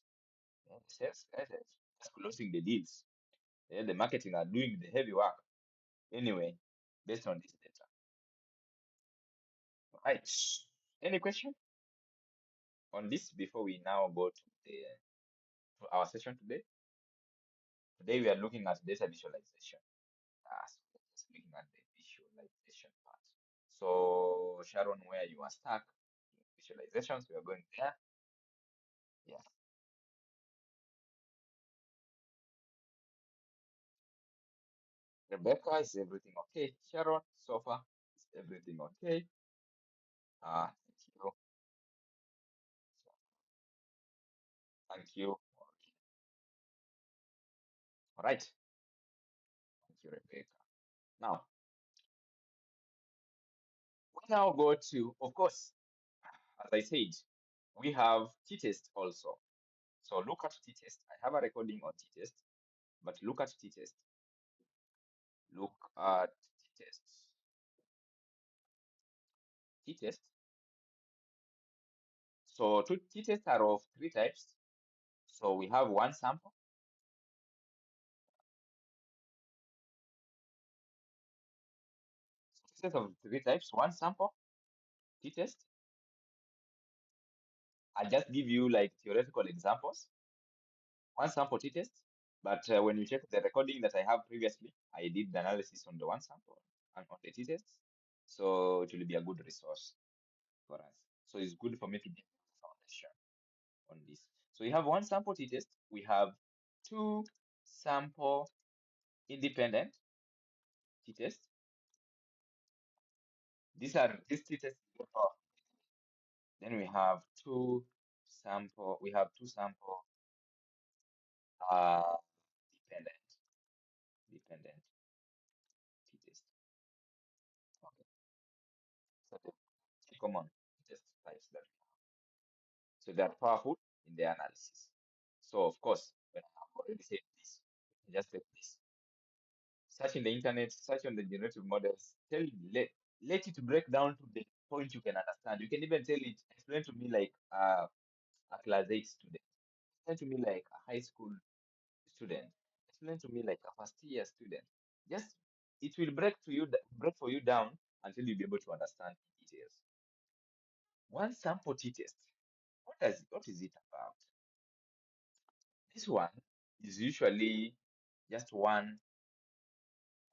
Yeah, the sales guys are just closing the deals. Yeah, the marketing are doing the heavy work. Anyway, based on this data. Right. Any question on this before we now go to our session today? Today we are looking at data visualization. So we're just looking at the visualization part. So Sharon, where you are stuck, visualizations, we are going there. Yes. Rebecca, is everything okay? Sharon, so far, is everything okay? Thank you. Thank you. Okay. All right. Thank you, Rebecca. Now, we now go to, of course, as I said, we have t-test also. So look at t-test. I have a recording on t-test, but look at t-test. Look at t-test. T-test. So t-tests are of three types. So we have one sample. So t-test of three types, one sample, t-test. I'll just give you like theoretical examples. One sample t-test, but when you check the recording that I have previously, I did the analysis on the one sample and on the t-test. So it will be a good resource for us. So it's good for me to give you the foundation on this. So we have one sample t-test. We have two sample independent t-test. These t-tests. Then we have two sample. We have two sample uh dependent t-test. Okay. So the three common test types that we have. So they are powerful in their analysis. So of course, when I have already said this, you just take this. Search in the internet, search on the generative models, let it break down to the point you can understand. You can even tell it, explain to me like a class 8 student, explain to me like a high school student, explain to me like a first year student. Just it will break for you down until you be able to understand the details. One sample t-test. What is it about? This one is usually just one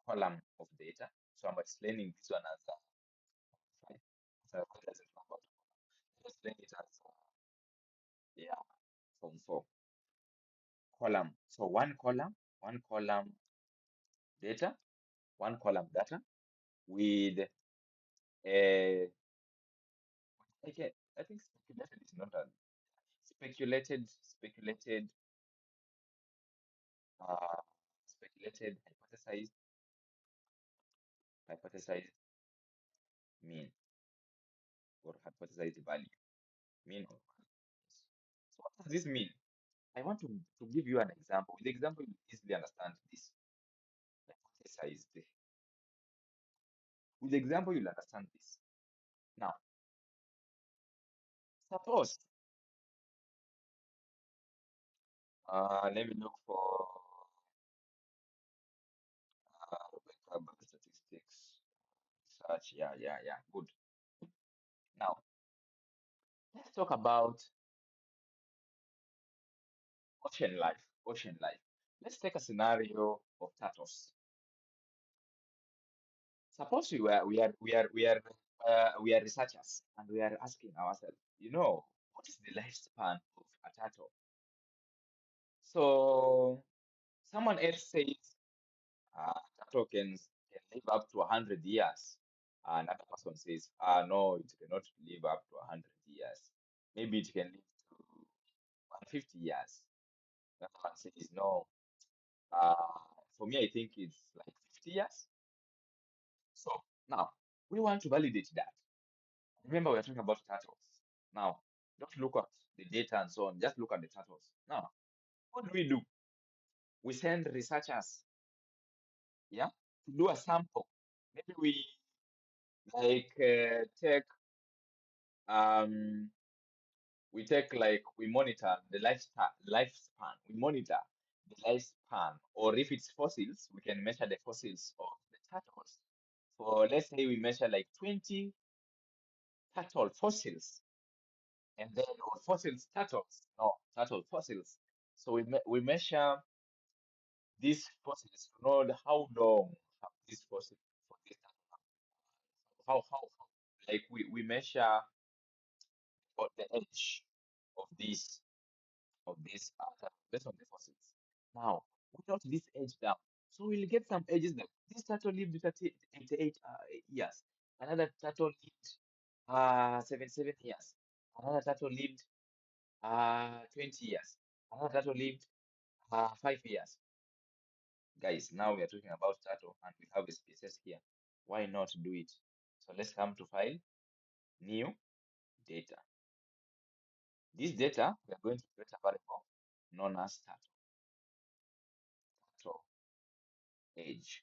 column of data. So I'm explaining this one as fine. So what does it about? Let's explain it as yeah, form four column. So one column data, one column data with a okay, I think speculated is not a speculated uh speculated hypothesized mean or hypothesized value. Mean or value. Yes. So what does this mean? I want to give you an example. With the example, you easily understand this. Hypothesized. With the example, you'll understand this. Now, suppose, let me look for Rebecca statistics. Search. Yeah. Good. Now, let's talk about ocean life. Ocean life. Let's take a scenario of turtles. Suppose we are researchers and we are asking ourselves, what is the lifespan of a turtle? So someone else says turtle can live up to 100 years. Another person says, no, it cannot live up to 100 years. Maybe it can live to 150 years. Another one says, no, uh, for me, I think it's like 50 years. So now we want to validate that. Remember, we're talking about turtles. Now, don't look at the data and so on, just look at the turtles. Now, what do? We send researchers, yeah, to do a sample. Maybe we take um we monitor the lifespan. We monitor the lifespan, or if it's fossils, we can measure the fossils of the turtles. So let's say we measure like 20 turtle fossils, and then or fossils turtles, no turtle fossils. So we measure these fossils to know how long have these fossils for this how like we measure what the age of these based on the fossils. Now, we note this age down. So we'll get some ages that this turtle lived 88 years. Another turtle lived 77 years. Another turtle lived 20 years. Another turtle lived 5 years. Guys, now we are talking about turtle and we have a SPSS here. Why not do it? So let's come to file, new data. This data, we are going to create a variable known as turtle age.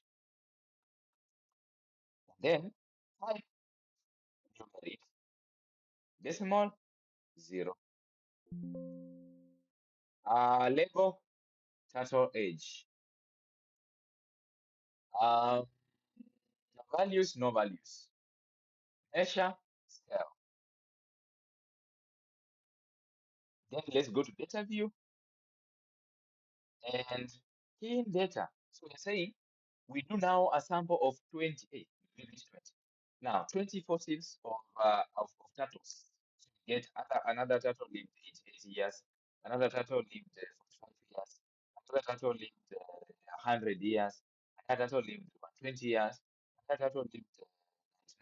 Then type numeric decimal 0. Label turtle age. Um, Values, no values. Measure scale. Then let's go to data view and key in data. So we're saying we do now a sample of 28. We reach 20. Now 20 fossils of turtles. So we get another turtle lived 80 years, another turtle lived 45 years, another turtle lived 100 years, another turtle lived 120 years, another turtle lived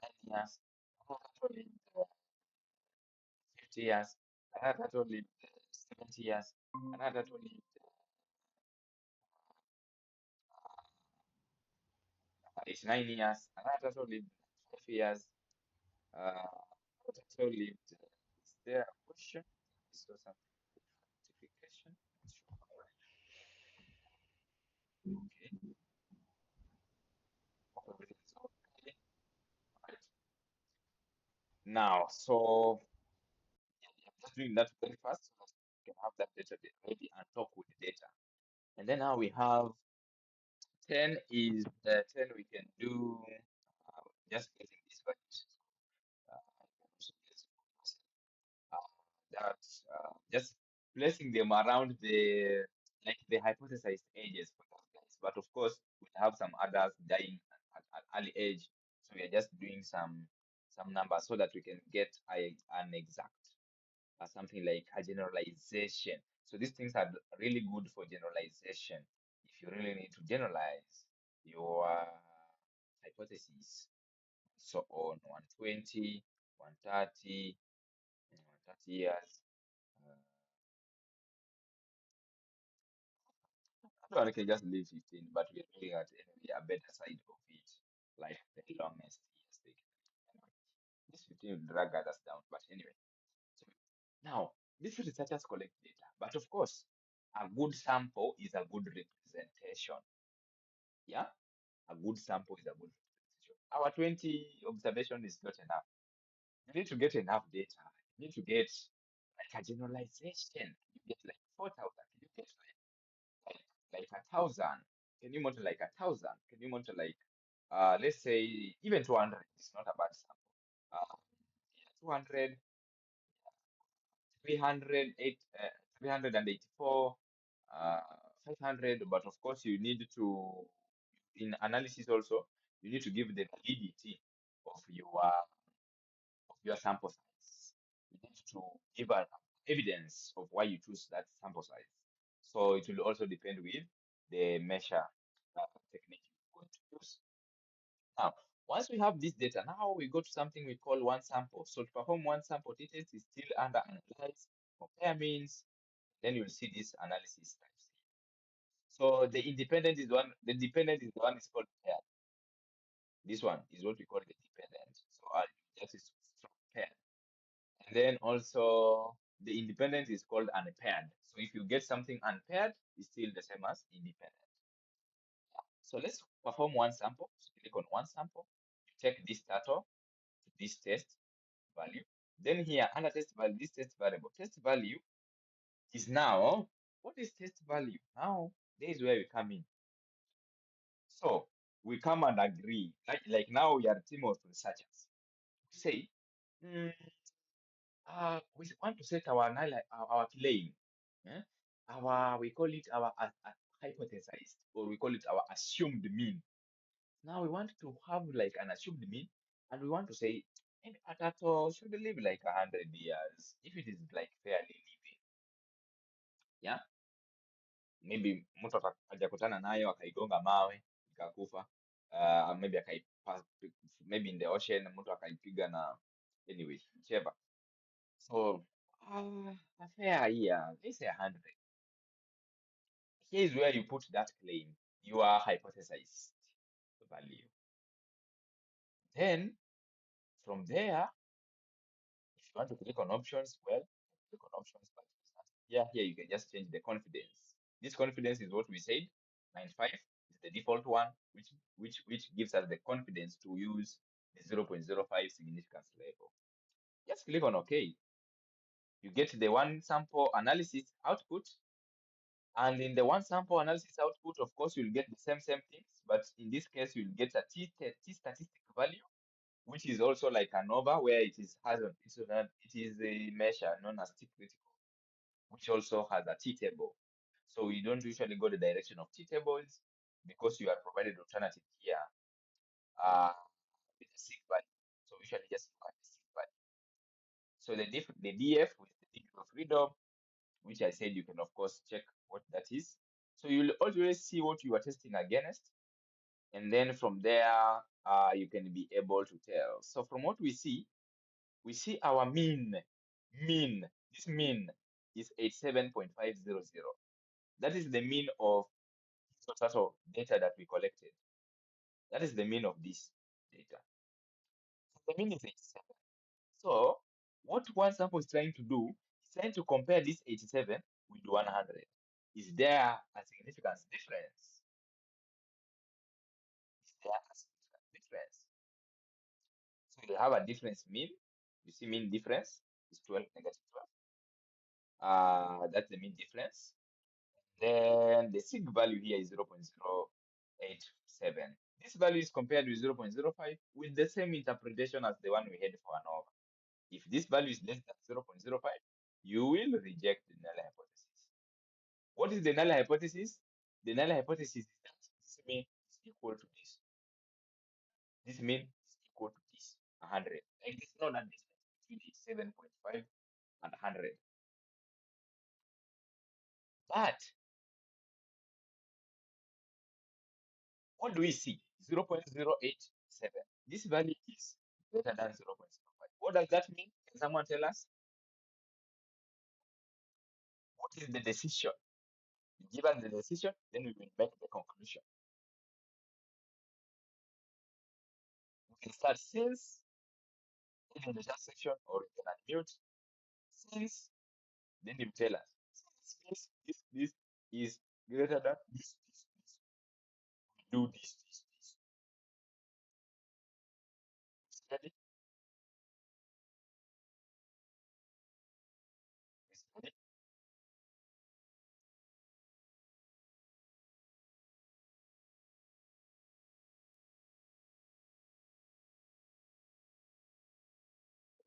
99 years, tattoo lived 50 years, another tattoo lived 70 years, another tattoo lived 89 years, another tattoo lived 5 years, another tattoo lived. Is there a question? Is there some notification? Okay, hope everything is okay. Right. Now, so I'm just doing that very fast so that we can have that data ready and talk with the data. And then now we have 10 is 10 we can do just getting these values. Uh, so let's focus, that just placing them around the like the hypothesized ages for those guys. But of course, we have some others dying at early age, so we are just doing some numbers so that we can get an exact something like a generalization. So these things are really good for generalization. If you really need to generalize your hypothesis, so on 120, 130, 130 years. Well, I can just leave 15, but we're looking at anyway a better side of it, like the longest years they can. Anyway, this 15 will drag others down, but anyway. So now, these researchers collect data, but of course, a good sample is a good representation. Yeah, a good sample is a good representation. Our 20 observation is not enough. You need to get enough data. You need to get like a generalization. You get like 4,000. You get like 1,000. Can you multiply like 1,000? Can you multiply like let's say even 200 is not a bad sample. Yeah, 200, 300, 384, uh, 500. But of course, you need to in analysis also you need to give the validity of your sample size. You need to give an evidence of why you choose that sample size. So it will also depend with the measure technique you're going to use. Now, once we have this data, now we go to something we call one sample. So to perform one sample t-test is still under analyze, compare means, then you'll see this analysis types. So the independent is one, the dependent is the one is called paired. This one is what we call the dependent. So I'll just is paired. And then also the independent is called unpaired. So if you get something unpaired, it's still the same as independent. So let's perform one sample. So click on one sample. You take this title to this test value. Then here under test value, this test variable, test value is now, what is test value? Now, there is where we come in. So we come and agree, like now we are a team of researchers. We say, mm, we want to set our claim. eh? We call it our hypothesized, or we call it our assumed mean. Now we want to have like an assumed mean, and we want to say maybe a turtle should live like 100 years if it is like fairly living. Yeah, maybe mtu hajakutana nayo akaigonga mawe ikakufa. Maybe maybe in the ocean mtu akaipiga na anyway, whichever. So a fair year, let's say 100. Here is where you put that claim, your hypothesized value. Then from there, if you want to click on options, well, click on options, but here you can just change the confidence. This confidence is what we said, 95 is the default one, which gives us the confidence to use the 0.05 significance level. Just click on OK. You get the one sample analysis output. And in the one sample analysis output, of course, you'll get the same things, but in this case, you'll get a t statistic value, which is also like ANOVA, where it is it is a measure known as T critical, which also has a T table. So we don't usually go the direction of T tables because you are provided alternative here with a sig value. So we usually just look at the sig value. So the DF with the degree of freedom, which I said you can of course check what that is. So you'll always see what you are testing against, and then from there you can be able to tell. So from what we see, we see our mean. This mean is 87.500. That is the mean of total data that we collected. That is the mean of this data. The mean is 87. So what one sample is trying to do is trying to compare this 87 with 100. Is there a significance difference? Is there a significant difference? So you have a difference mean. You see mean difference is 12 negative 12. That's the mean difference. Then the sig value here is 0.087. This value is compared with 0.05 with the same interpretation as the one we had for ANOVA. If this value is less than 0.05, you will reject the null hypothesis. What is the null hypothesis? The null hypothesis is that this mean is equal to this. This mean is equal to this, 100. Like there's no that difference between 7.5 and 100. But what do we see? 0.087. This value is greater than 0.05. What does that mean? Can someone tell us? What is the decision? Give us the decision, then we will make the conclusion. We can start since in the chat section, or you can unmute since, then you tell us since this is greater than this, we do this. Ready? Ready?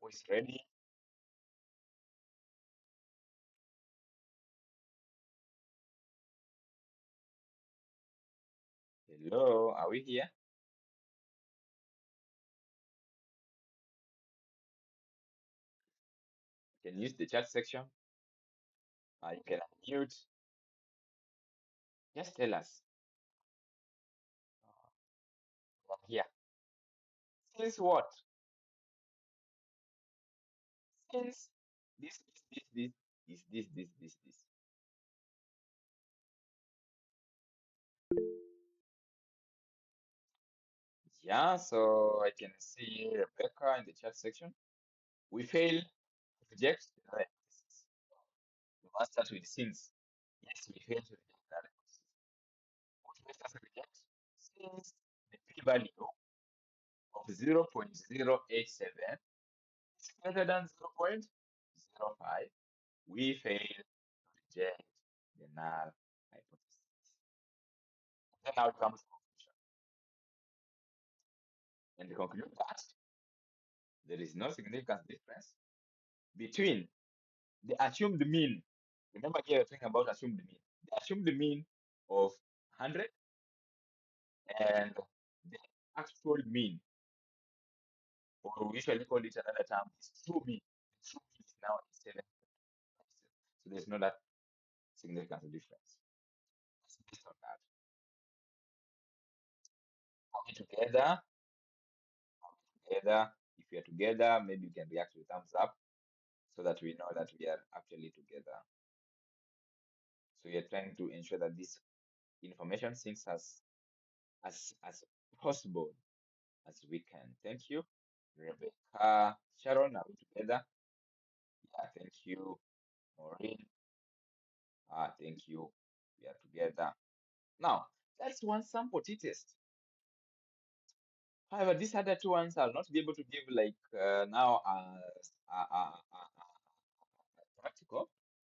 Who is ready? Hello, are we here? You can use the chat section. You can unmute. Just tell us. We are here. Since what? Since this is this. Yeah, so I can see Rebecca in the chat section. We fail to reject the null hypothesis. We must start with since. Yes, we fail to reject the null hypothesis. What makes us reject? Since the p-value of 0.087 is greater than 0.05, we fail to reject the null hypothesis. Then now comes conclusion. And we conclude that there is no significant difference between the assumed mean. Remember here we're talking about assumed mean. The assumed mean of 100 and the actual mean, or we usually call it another term, is true mean. The true mean is now 7. So there's no that significant difference. It's based on that. Are we together? Together? If we are together, maybe you can react with thumbs up so that we know that we are actually together. So we are trying to ensure that this information sinks as possible as we can. Thank you, Rebecca. Sharon, are we together? Yeah, thank you, Maureen. Thank you. We are together. Now, that's one sample t-test. However, these other two ones I'll not be able to give like now practical,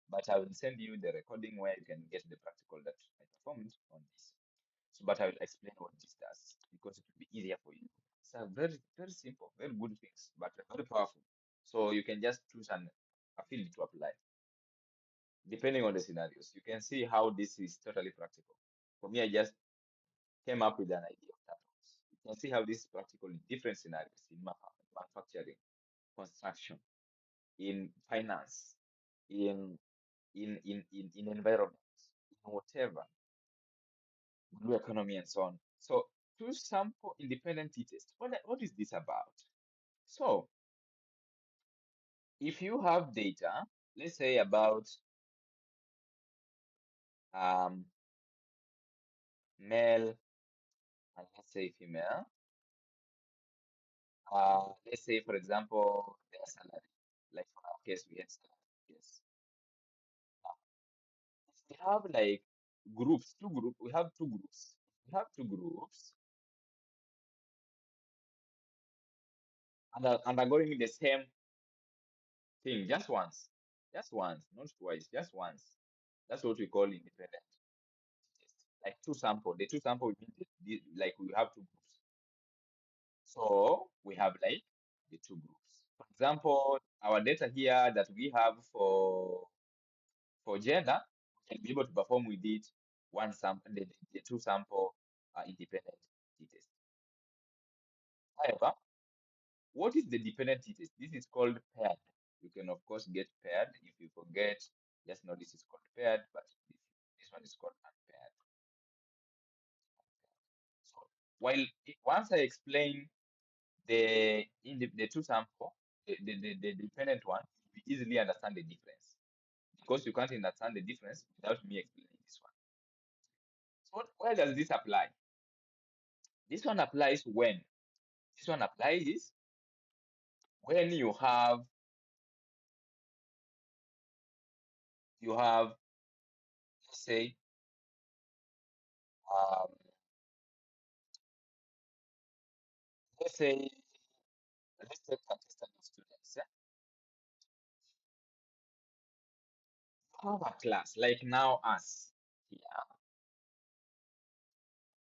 but I will send you the recording where you can get the practical that I performed on this. So, but I will explain what this does because it will be easier for you. It's a very, very simple, very good things, but very powerful. So you can just choose a field to apply depending on the scenarios. You can see how this is totally practical. For me, I just came up with an idea of turtles. You can see how this is practical in different scenarios in manufacturing, construction, in finance, in in environment, in whatever, blue economy and so on. So two sample independent t-test. What is this about? So If you have data, let's say about male and let's say female, let's say for example their salary, like for our case we had salary, yes. Now, if we have like groups, we have two groups. We have two groups and are undergoing the same thing just once, not twice, just once. That's what we call independent test. Like two sample, the two sample we mean like we have two groups. So we have like the two groups. For example, our data here that we have for gender, we can be able to perform with it one sample, the two sample independent t-test. However, what is the dependent t-test? This is called paired. You can of course get paired. If you forget, just know this is called paired, but this one is called unpaired. So while once I explain the two sample, the dependent one, you easily understand the difference because you can't understand the difference without me explaining this one. So where does this apply? This one applies when? This one applies when you have let's say um, let's say let's take contestant students. Yeah? You have a class like now us here.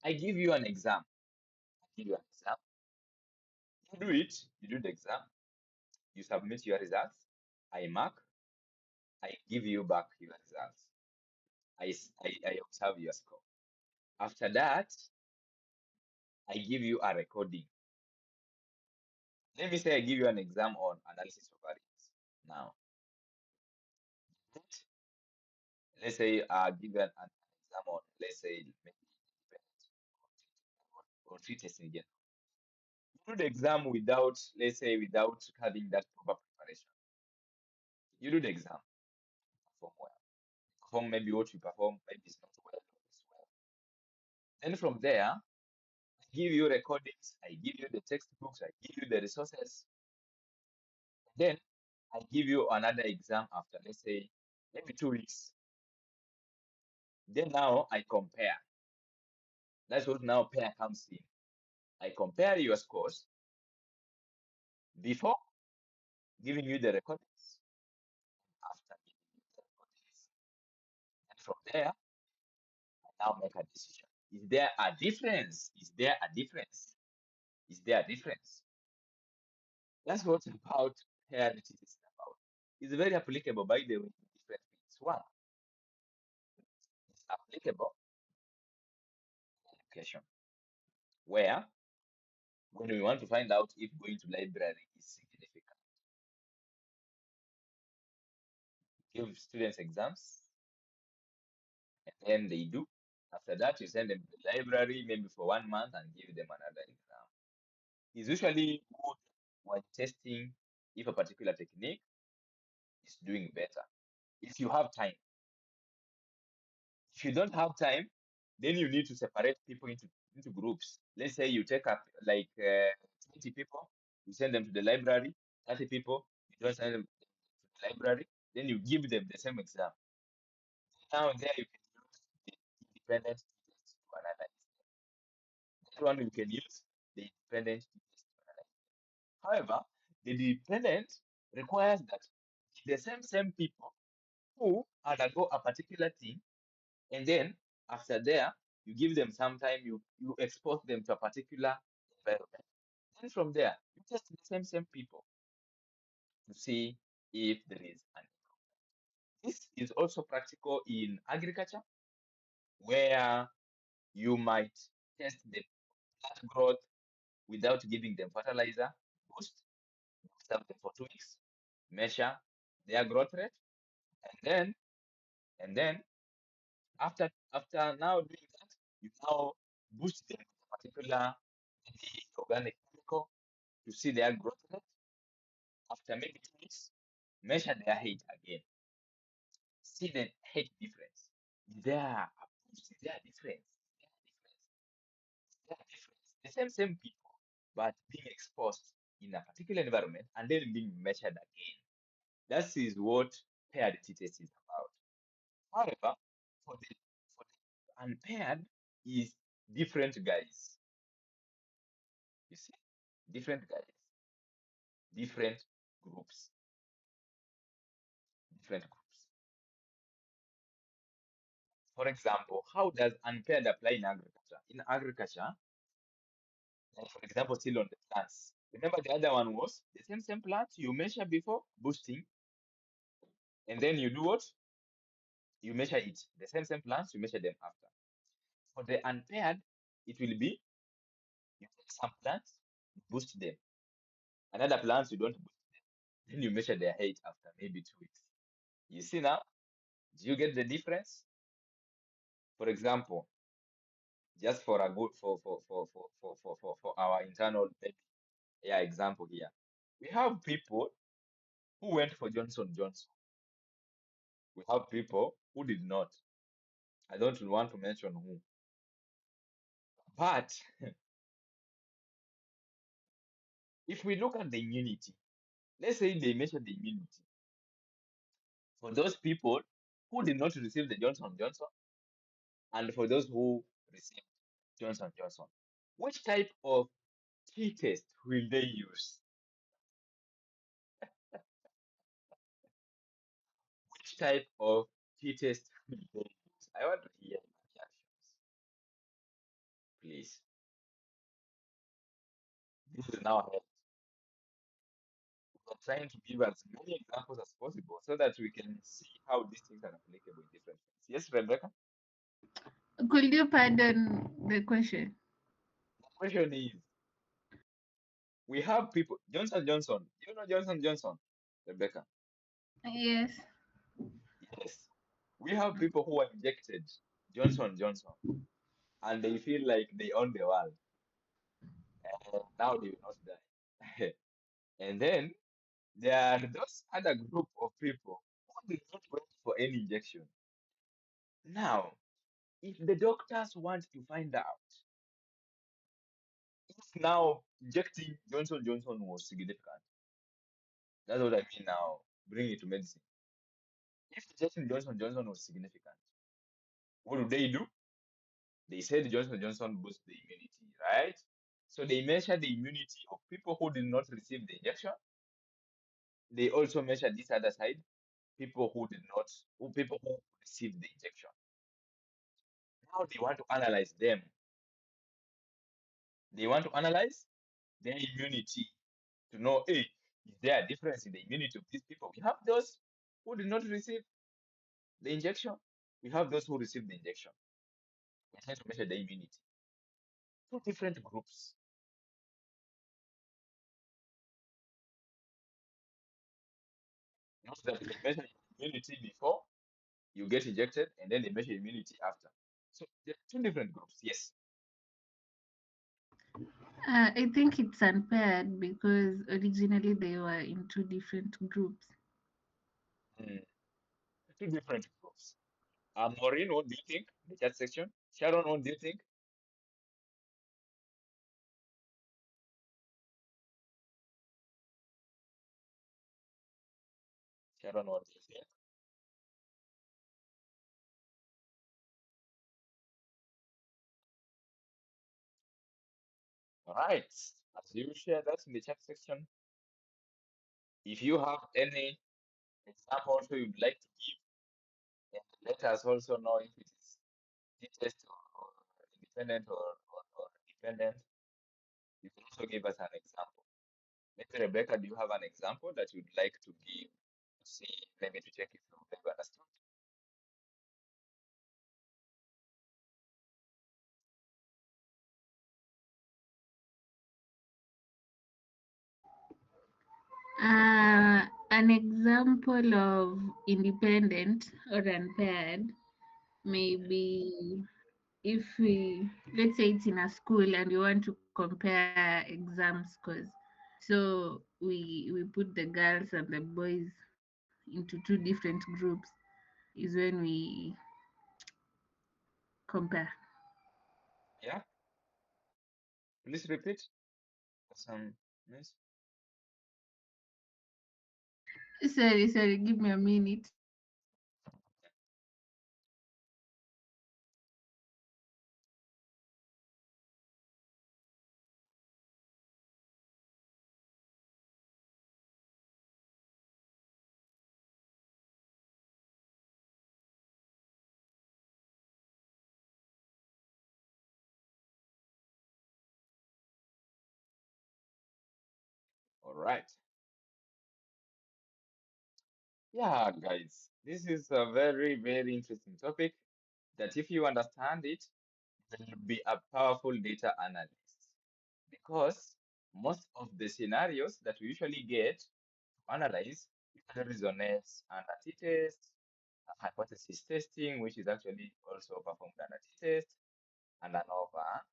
I give you an exam. I give you an exam. You do it. You do the exam. You submit your results. I mark. I give you back your results. I observe your score. After that, I give you a recording. Let me say I give you an exam on analysis of variance. Now, let's say I give you an exam on, let's say, maybe independent or tree testing again. You do the exam without, let's say, without having that proper preparation. You do the exam, perform well. Perform maybe what you perform, maybe it's not well, or it's well. Then from there, I give you recordings, I give you the textbooks, I give you the resources. Then I give you another exam after, let's say, maybe 2 weeks. Then now I compare. That's what now pair comes in. I compare your scores before giving you the recordings, after giving you the recordings. And from there, I now make a decision. Is there a difference? Is there a difference? Is there a difference? That's what about parity is about. It's very applicable, by the way, to different things. One, it's applicable in education, where when we want to find out if going to library is significant, give students exams, and then they do. After that, you send them to the library maybe for 1 month and give them another exam. It's usually good when testing if a particular technique is doing better. If you have time. If you don't have time, then you need to separate people into groups. Let's say you take up like 20 people, you send them to the library, 30 people, you don't send them to the library, then you give them the same exam. Now there you can use the independent test to analyze. That one you can use the independent test to analyze. However, the dependent requires that the same people who undergo a particular thing, and then after there, you give them some time, you expose them to a particular environment. Then from there, you test the same people to see if there is an improvement. This is also practical in agriculture, where you might test the plant growth without giving them fertilizer boost, observe them for 2 weeks, measure their growth rate, and then after now doing that, you now boost them with a particular maybe organic chemical to see their growth rate after maybe 2 weeks. Measure their height again. See the height difference. There, is there a difference? Is there a difference? The same people, but being exposed in a particular environment and then being measured again. That is what paired t-test is about. However, for the unpaired is different guys. You see, different guys, different groups, different groups. For example, how does unpaired apply in agriculture? In agriculture, like for example, still on the plants. Remember the other one was the same plants you measure before boosting, and then you do what? You measure it. The same plants, you measure them after. For the unpaired, it will be you take some plants, you boost them. Another plants you don't boost them. Then you measure their height after maybe 2 weeks. You see now? Do you get the difference? For example, just for a good for our internal maybe, yeah, example here. We have people who went for Johnson Johnson. We have people who did not. I don't want to mention who. But if we look at the immunity, let's say they measure the immunity for those people who did not receive the Johnson Johnson and for those who received Johnson Johnson. Which type of t-test will they use? Which type of t-test will they use? I want to hear your reactions, please. This is now health. We're trying to give as many examples as possible so that we can see how these things are applicable in different things. Yes, Rebecca? Could you pardon the question? The question is, we have people, Johnson Johnson. You know Johnson Johnson, Rebecca? Yes. Yes. We have people who are injected Johnson Johnson and they feel like they own the world and now they will not die. And then there are those other group of people who did not wait for any injection. Now, if the doctors want to find out if now injecting Johnson Johnson was significant, that's what I mean now. Bring it to medicine. If injecting Johnson Johnson was significant, what do they do? They said Johnson Johnson boosts the immunity, right? So they measure the immunity of people who did not receive the injection. They also measure this other side, people who did not, people who received the injection. Now they want to analyze them. They want to analyze their immunity to know, hey, is there a difference in the immunity of these people? We have those who did not receive the injection. We have those who received the injection. We try to measure the immunity. Two different groups. Not that they measure immunity before you get injected, and then they measure immunity after. So they're two different groups. Yes. I think it's unpaired because originally they were in two different groups. Mm, two different groups. Maureen, what do you think? The chat section. Sharon, what do you think? Sharon, what do you think? All right. As you share that in the chat section, if you have any example also you'd like to give, and let us also know if it is test or independent or dependent. You can also give us an example. Maybe Rebecca, do you have an example that you'd like to give to see, maybe to check if you understood? An example of independent or unpaired, maybe if we, let's say it's in a school and we want to compare exam scores. So we put the girls and the boys into two different groups is when we compare. Yeah, please repeat. Some miss. Sorry, give me a minute. All right. Yeah, guys, this is a very, very interesting topic that if you understand it, will be a powerful data analyst because most of the scenarios that we usually get to analyze usually resonates under t-test, hypothesis testing, which is actually also performed under t-test, and ANOVA.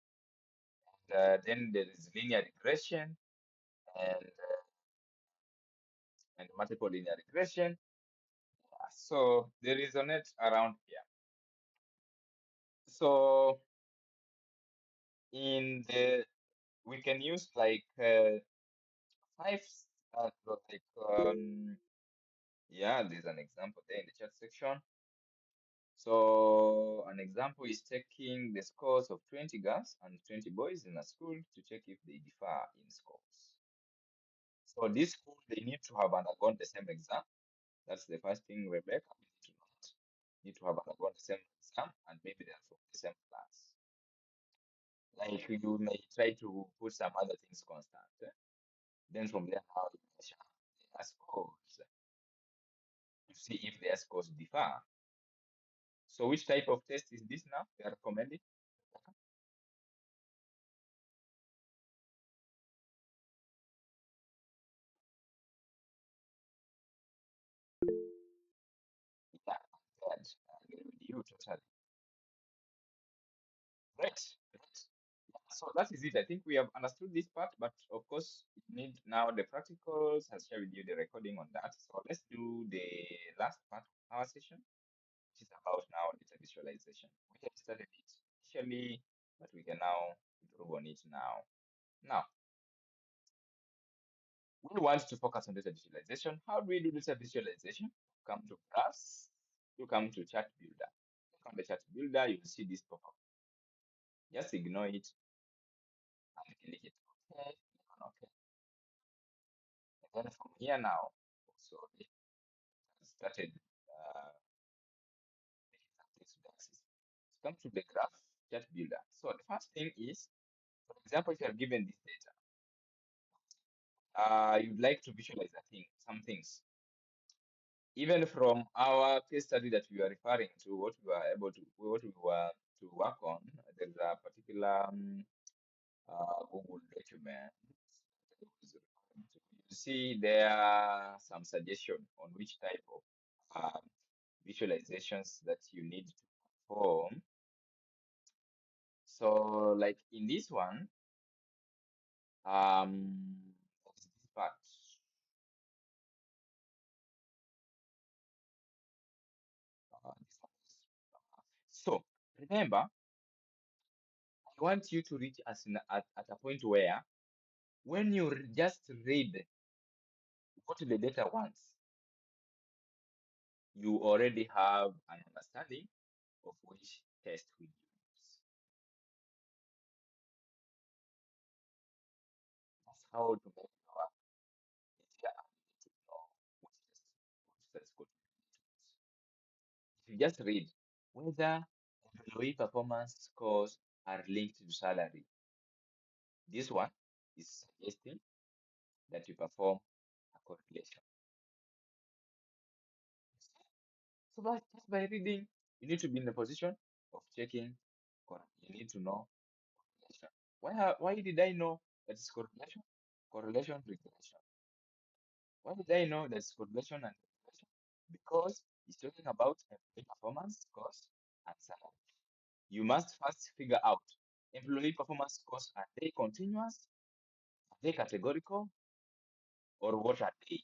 Then there is linear regression and, and multiple linear regression. So they resonate around here. So in the we can use like five like yeah, there's an example there in the chat section. So an example is taking the scores of 20 girls and 20 boys in a school to check if they differ in scores. So this school they need to have undergone the same exam. That's the first thing, Rebecca. We need to note. Need to have undergone the same exam and maybe they're from the same class. Like you may try to put some other things constant. Then from there now you measure their scores to see if their scores differ. So which type of test is this now? They are recommending? Yeah, that I agree with you totally. Great. Great. So that is it. I think we have understood this part, but of course, we need now the practicals. I'll share with you the recording on that. So let's do the last part of our session, which is about now data visualization. We have started it initially, but we can now improve on it now. Now, we want to focus on data visualization. How do we do data visualization? Come to graphs, you come to chart builder. Click on the chart builder, you'll see this pop up. Just ignore it and click it. Okay, click on OK. And then from here now, so it has started making some things with the axis. So come to the graph chart builder. So the first thing is, for example, if you are given this data, you'd like to visualize some things. Even from our case study that we are referring to, what we were to work on, there's a particular Google document. You see there are some suggestion on which type of visualizations that you need to perform. So, like in this one, what is this part? This one so remember, I want you to reach at a point where when you just read what the data wants, you already have an understanding of which test we use. That's how to make our easier ability to know which test code we use. If you just read whether employee performance scores are linked to salary, this one is suggesting that you perform a correlation. So just by reading, you need to be in the position of checking. You need to know correlation. Why did I know that it's correlation? Correlation, regression. Why did I know that's correlation and regression? Because it's talking about employee performance, cost, and salary. You must first figure out employee performance costs, are they continuous, are they categorical, or what are they?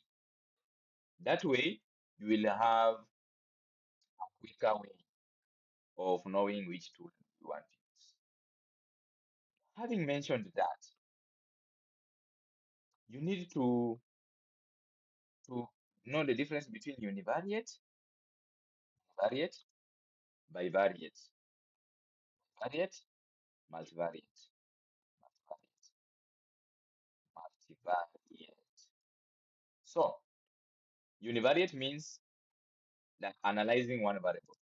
That way, you will have a quicker way of knowing which tool you want to use. Having mentioned that, you need to know the difference between univariate, variate, bivariate, variate, multivariate, multivariate, multivariate. So, univariate means that analyzing one variable.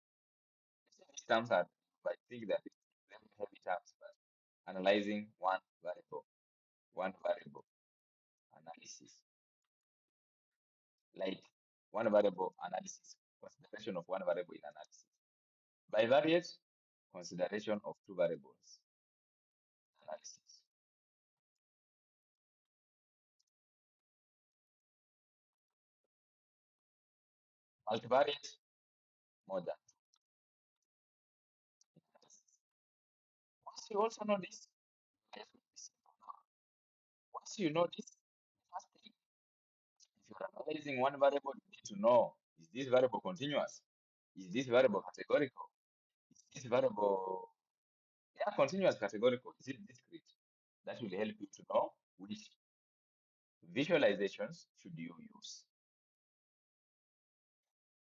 These terms are, I think that it's very heavy terms, but analyzing one variable analysis, like one variable analysis, consideration of one variable in analysis. Bivariate, consideration of two variables analysis. Multivariate, more than two analysis. Once you also know this, life will be simple now. Once you know this, first thing, if you're analyzing one variable, you need to know, is this variable continuous? Is this variable categorical? Is this variable, yeah, continuous categorical? Is it discrete? That will help you to know which visualizations should you use.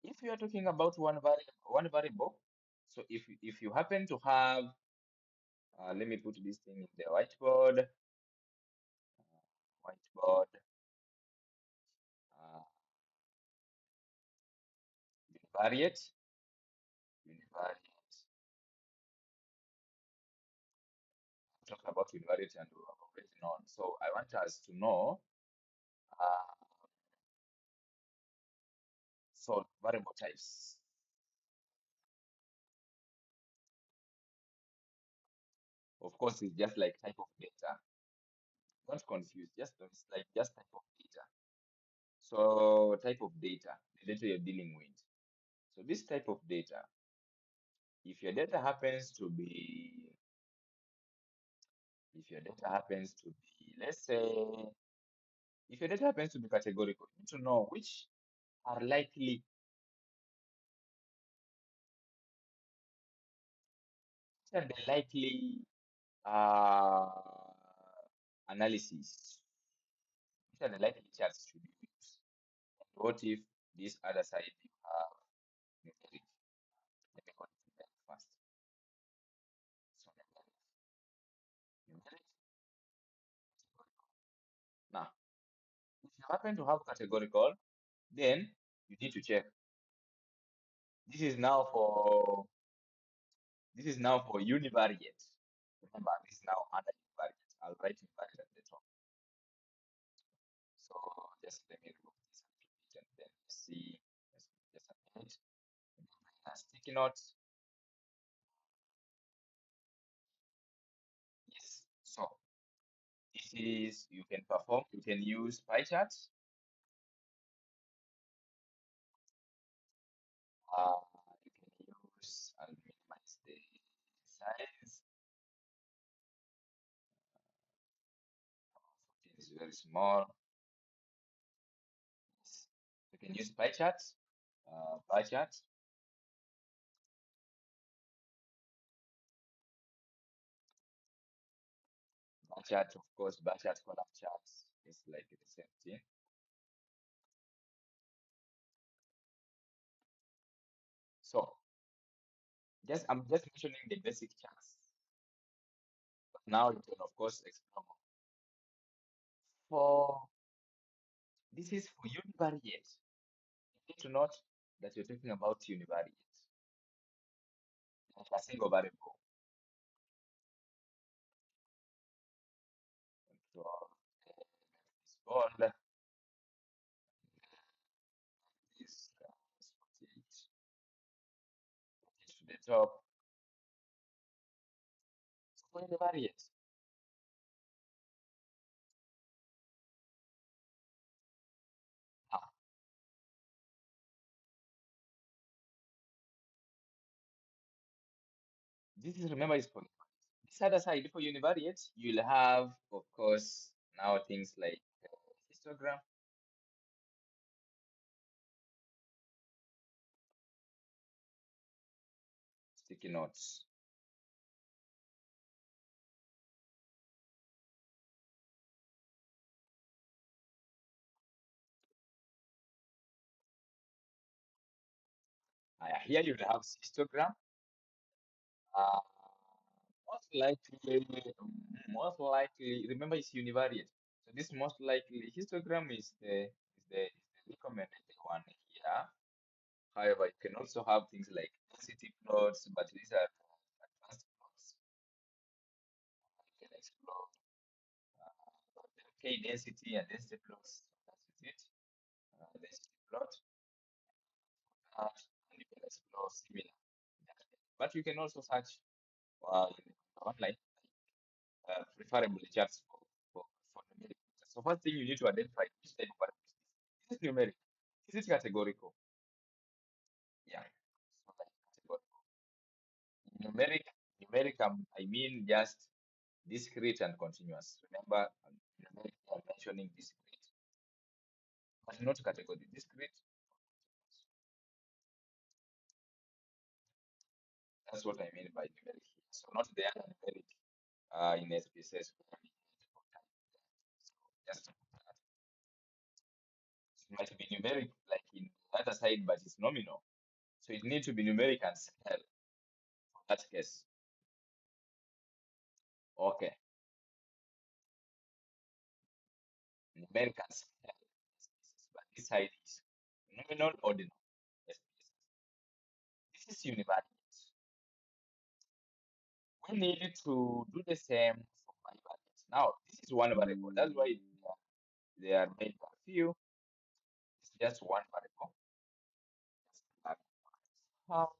If you are talking about one variable, so if you happen to have, let me put this thing in the whiteboard, whiteboard, uh, univariate, univariate. Talk about univariate and we have already known. So I want us to know, uh, so variable types. Of course, it's just like type of data. Don't confuse, it's like just type of data. So type of data, the data you're dealing with. So this type of data, if your data happens to be, if your data happens to be, let's say, if your data happens to be categorical, you need to know which are likely, which are the likely uh, analysis, which are the likely charts should you use. And what if this other side you have numeric? Let me call it numeric first. So numeric. Now, if you happen to have categorical, then you need to check. This is now for univariate. Remember, this is now under univariate. I'll write univariate at the top. So just let me remove this a little bit and then see. Just a minute. Bring a sticky note. Yes. So this is, you can use pie charts. You can use, I'll minimize the size. 14 is very small. Yes. You can use pie charts, bar charts. Bar chart, of course, bar chart, column charts is like the same thing. So I'm just mentioning the basic charts. But now you can of course explore more. For this is for univariate. You need to note that you're talking about univariate, like a single variable. Control this bold, this put it to the top. So for univariate, ah, this is, remember, is for this other side. For univariate, you'll have, of course, now things like histogram. sticky notes. Here you have histogram. Uh, most likely, remember it's univariate. So this most likely histogram is the recommended one here. However, you can also have things like density plots, but these are advanced plots. You can explore K density and density plots. That is it. Density plot, and you can explore similar. But you can also search online preferably charts for numeric. So first thing you need to identify which type of variable is this. Is it numeric? Is it categorical? Yeah. So like categorical. Numeric, I mean just discrete and continuous. Remember, numeric I'm mentioning discrete, but not category. Discrete. That's what I mean by numeric here. So not the other numeric in SPSS. Just it might be numeric like in the other side, but it's nominal. So it needs to be numeric and scale for that case. Okay, numeric and scale. But this side is nominal ordinal. SPSS. This is univariate. We need to do the same for bivariate. Now, this is one variable. That's why they are made a few. It's just one variable. Just power,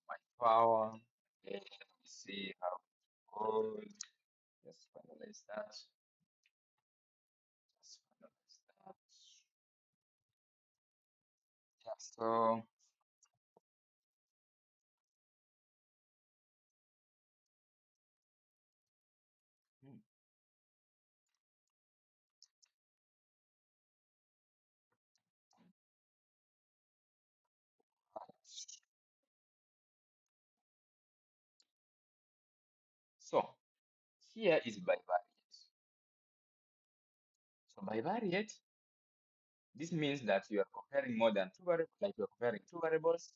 my power. Then we see how it goes. Just finalize that. Just finalize that. Yeah, hmm, so here is bivariate. So bivariate, this means that you are comparing more than two variables, like you're comparing two variables.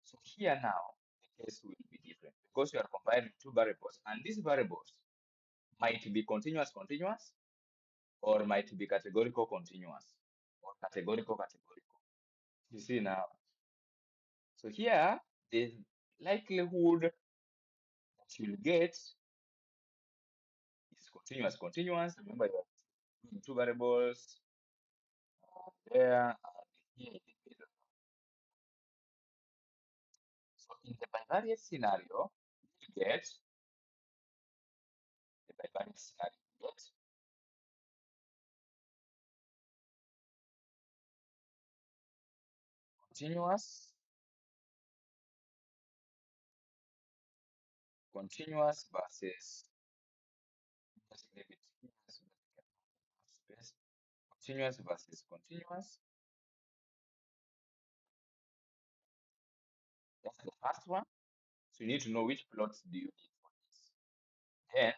So here now, the case will be different because you are comparing two variables, and these variables might be continuous continuous, or might be categorical continuous, or categorical categorical. You see now. So here, the likelihood that you'll get is continuous continuous. Remember, you're doing two variables there and here in the middle. So in the bivariate scenario, you get the bivariate scenario, you get continuous, continuous versus, just leave it here so that we can have space. Continuous versus continuous. That's the first one. So you need to know which plots do you need for this. Then,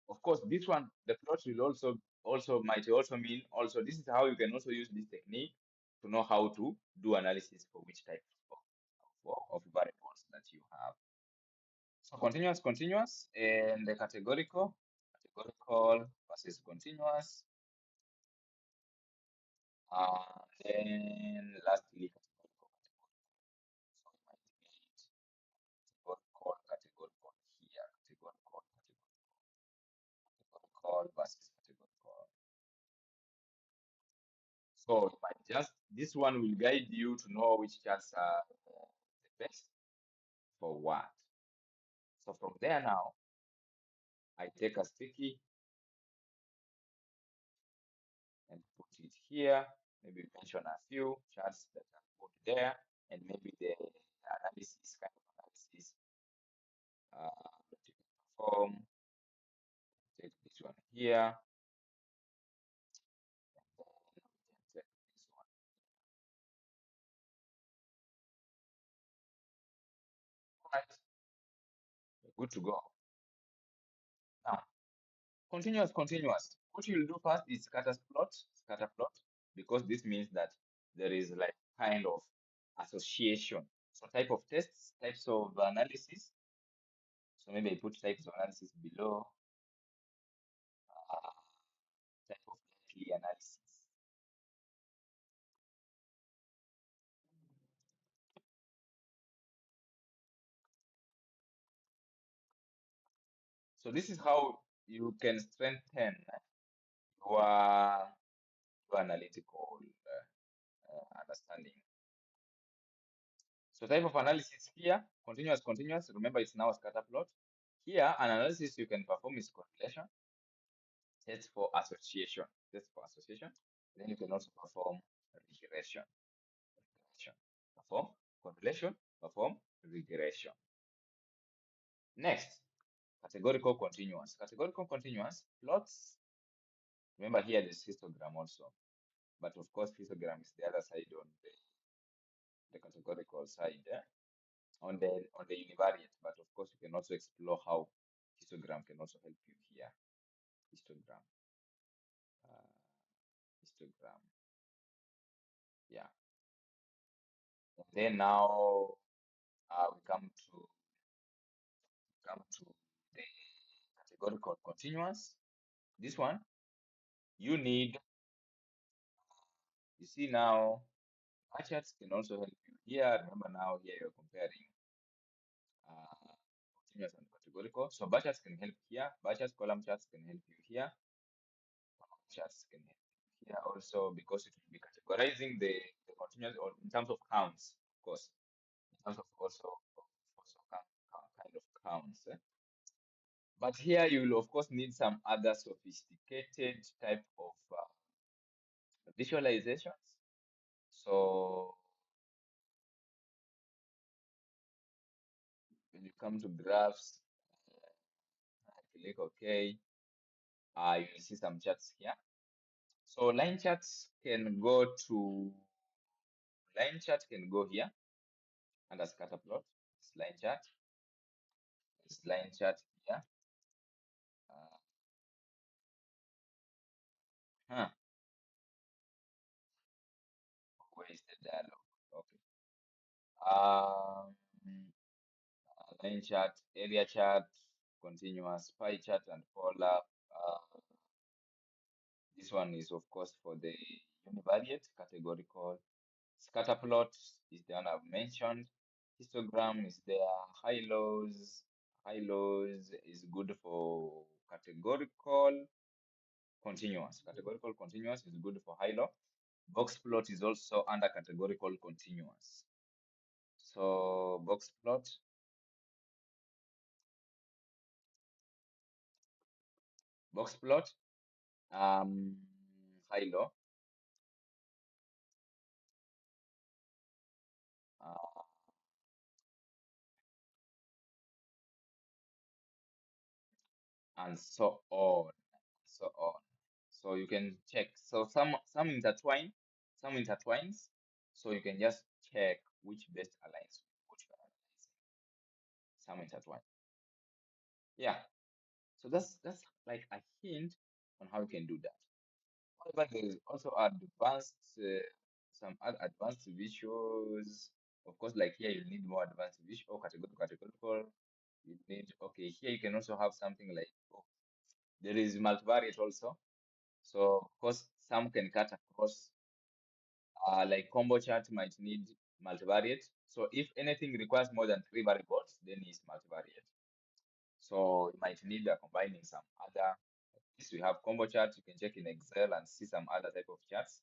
of course, this one, the plots will also might also mean also this is how you can also use this technique to know how to do analysis for which type of variables that you have. So continuous, continuous, and the categorical versus continuous, then lastly categorical. So you might need categorical here, categorical versus categorical. So you might just, this one will guide you to know which charts are the best for what. So from there now, I take a sticky and put it here. Maybe mention a few charts that are put there, and maybe the analysis kind of analysis that you can perform. Take this one here, and then we can take this one. Right, good to go. Now, continuous. What you'll do first is scatter plot, because this means that there is like kind of association. So type of tests, types of analysis. So maybe I put types of analysis below, uh, type of likely analysis. So this is how you can strengthen your, your analytical understanding. So type of analysis here, continuous. Remember, it's now a scatter plot. Here, an analysis you can perform is correlation, test for association, test for association. Then you can also perform regression, perform correlation, perform regression. Next, categorical continuous. Categorical continuous plots. Remember here there's histogram also, but of course histogram is the other side on the categorical side, on the univariate. But of course you can also explore how histogram can also help you here. Histogram, uh, histogram, yeah. And then now we come to the categorical continuous. This one you need. You see now, bar charts can also help you here. Remember now here you're comparing continuous and categorical. So bar charts can help here. Bar charts, column charts can help you here. Column charts can help you here also, because it will be categorizing the continuous, or in terms of counts, of course. In terms of also kind of counts. But here you will of course need some other sophisticated type of visualizations. So when you come to graphs, click OK. You will see some charts here. So line charts can go here under scatter plot. This line chart. This line chart here. Huh, where is the dialog? Okay. Line chart, area chart, continuous, pie chart, and polar. This one is of course for the univariate categorical. Scatter plot is the one I've mentioned. Histogram is there. High lows. High lows is good for categorical continuous. Categorical continuous is good for high low. Box plot is also under categorical continuous. So box plot, high low, uh, and so on, so on. So you can check. So some intertwine, some intertwines. So you can just check which best aligns with what you are analyzing. Some intertwine. Yeah. So that's like a hint on how you can do that. However, there is also some other advanced visuals. Of course, like here you need more advanced visual, categorical. You need, okay, here you can also have something like, oh, there is multivariate also. So of course some can cut across, like combo chart might need multivariate. So if anything requires more than 3 variables, then it's multivariate. So you might need combining some other. This we have combo chart. You can check in Excel and see some other type of charts.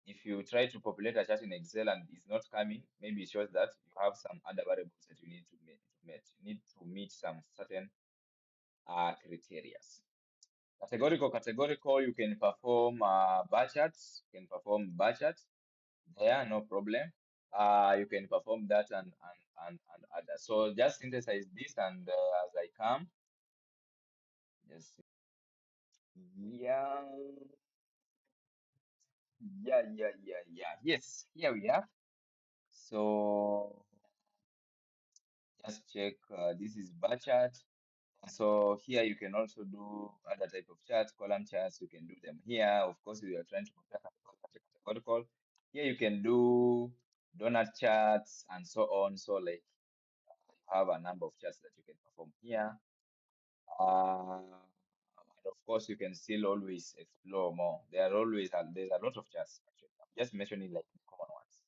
If you try to populate a chart in Excel and it's not coming, maybe it shows that you have some other variables that you need to meet. You need to meet some certain criteria. Categorical, you can perform bar charts. You can perform bar charts there, no problem. You can perform that and others. So just synthesize this, and as I come, just yeah, yeah. Yes, here we are. So Just check, this is bar chart. So here you can also do other type of charts, column charts. You can do them here. Of course, we are trying to compare categorical. Here you can do donut charts and so on. So like you have a number of charts that you can perform here. And of course, you can still always explore more. There's a lot of charts actually. I'm just mentioning like the common ones.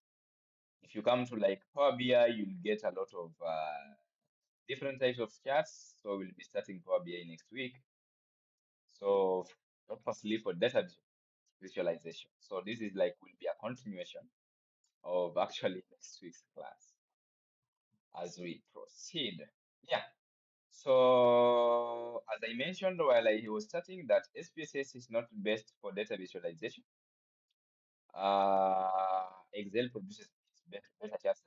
If you come to like Power BI, you'll get a lot of different types of charts. So we'll be starting Power BI next week. So purposely for data visualization. So this is like will be a continuation of actually next week's class as we proceed. Yeah. So as I mentioned while I was starting that SPSS is not best for data visualization. Excel produces better charts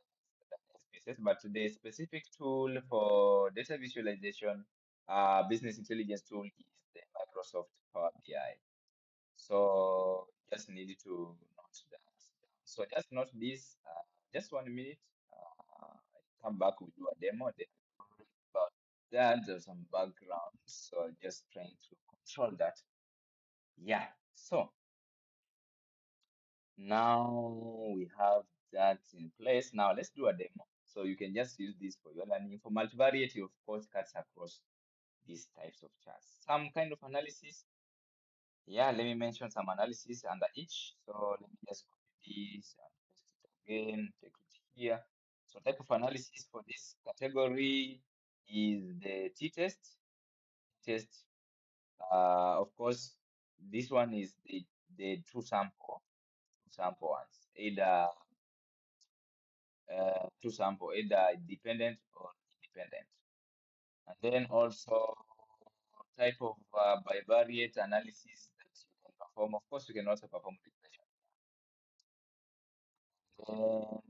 than SPSS, but the specific tool for data visualization, business intelligence tool is the Microsoft Power BI. So just need to note that. So just note this, just 1 minute. Come back, we do a demo. Then about that, there's some background. So just trying to control that. Yeah. So now we have that in place. Now let's do a demo. So you can just use this for your learning. For multivariate, of course, cuts across these types of charts. Some kind of analysis. Yeah, let me mention some analysis under each. So let me just copy this and paste it again, take it here. So type of analysis for this category is the t-test. Test, of course, this one is the two sample ones, either two sample, either dependent or independent. And then also type of bivariate analysis that you can perform. Of course, you can also perform regression. Then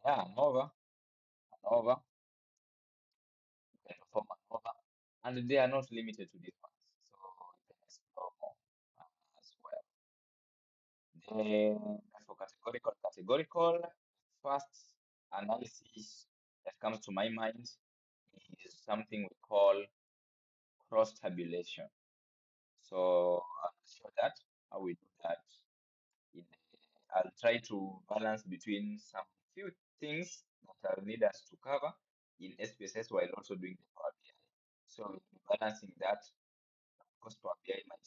yeah, ANOVA, you can perform ANOVA, and they are not limited to these ones, so you can explore more as well. Then for categorical, first analysis that comes to my mind is something we call cross tabulation. So I'll show that how we do that. In, I'll try to balance between some few things that I'll need us to cover in SPSS while also doing the Power BI. So we'll be balancing that. Of course, Power BI might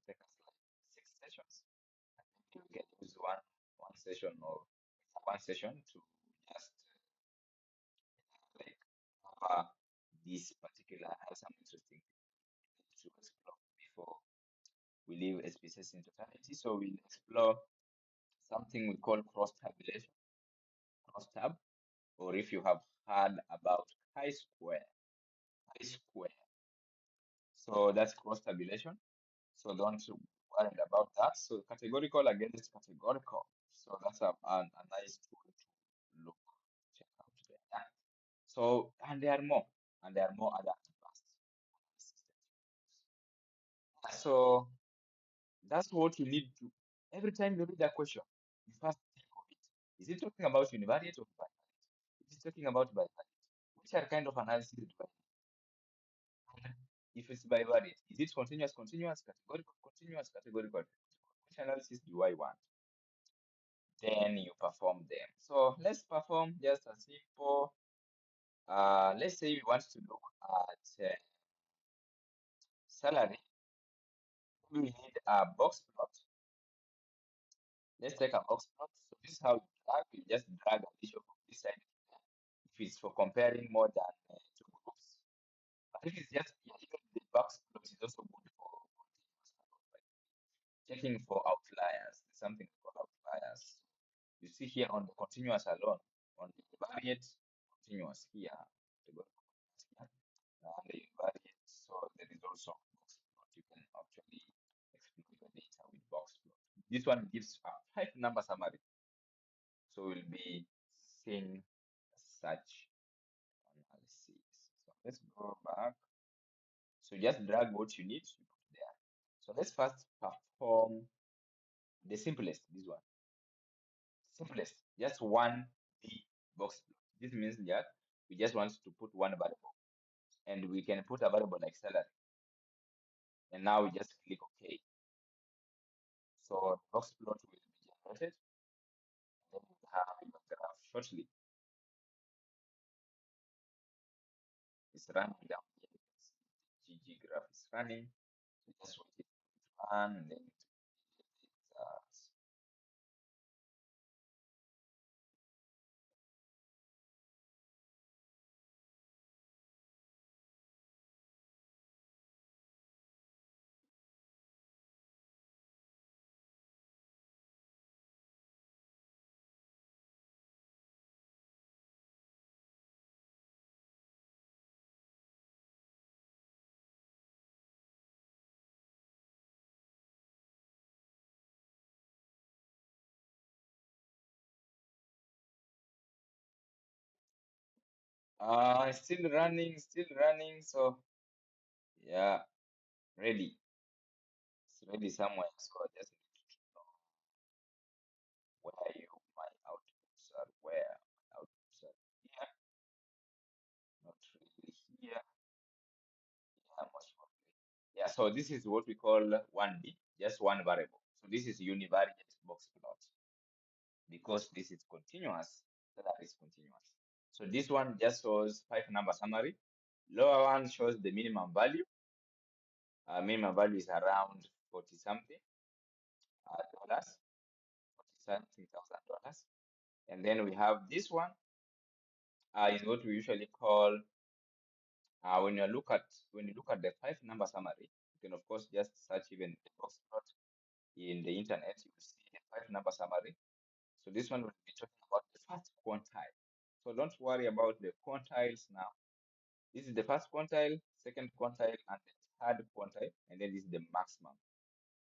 take us like 6 sessions. And maybe we can use one session or one session to just like cover this particular have some interesting things to explore before we leave SPSS in totality. So we'll explore something we call cross tabulation, cross tab, or if you have heard about chi-square, chi-square. So that's cross tabulation. So don't worry about that. So categorical against categorical. So that's a nice tool to look, check out there. Yeah. So, and there are more, and there are more other advanced analysis that you can use. So that's what you need to, every time you read a question, you first think of it. Is it talking about univariate or bivariate? Is it talking about bivariate? Which are kind of analysis do I need? If it's bivariate, is it continuous, categorical? Which analysis do I want? Then you perform them. So let's perform just a simple, let's say we want to look at salary. We need a box plot. Let's take a box plot. So this is how you drag. You just drag a issue from this side if it's for comparing more than two groups. But if it's just yeah, even the box plot is also good for checking for outliers. There's something called outliers. You see here on the continuous alone, on the variate continuous here, the continuous here, and the invariant. So there is also box plot. You can actually explore your data with box plot. This one gives a 5 number summary. So we'll be seeing such analysis. So let's go back. So just drag what you need, you put there. So let's first perform the simplest, this one. simplest, just one big box plot. This means that we just want to put one variable, and we can put a variable like salary. And now we just click OK. So the box plot will be generated. Then we have your graph shortly. It's running down here. You can see the GG graph is running. So just wait it to run, and then it will give you the results. Still running, still running. So yeah, ready. It's ready somewhere. So I just need to know where my outputs are. Where my outputs are here, not really here. Yeah, most probably. Yeah. So this is what we call 1D, just one variable. So this is univariate box plot because this is continuous. So that is continuous. So this one just shows 5 number summary. Lower one shows the minimum value. Minimum value is around 40 something dollars, 40 something thousand dollars. And then we have this one is what we usually call when you look at the 5 number summary, you can of course just search even the box plot in the internet. You will see the 5 number summary. So this one will be talking about the first quantile. So don't worry about the quantiles now. This is the first quantile, second quantile, and the third quantile, and then this is the maximum.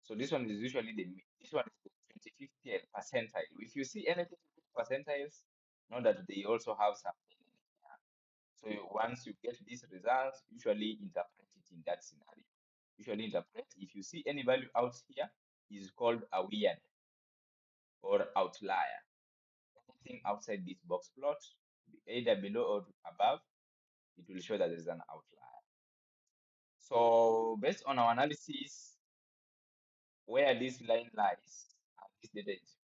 So this one is usually this one is the 25th percentile. If you see anything with percentiles, know that they also have something in it. Yeah. So once you get these results, usually interpret it in that scenario. Usually interpret if you see any value out here is called a weird or outlier. Anything outside this box plot, either below or above, it will show that there's an outlier. So based on our analysis, where this line lies, and this data is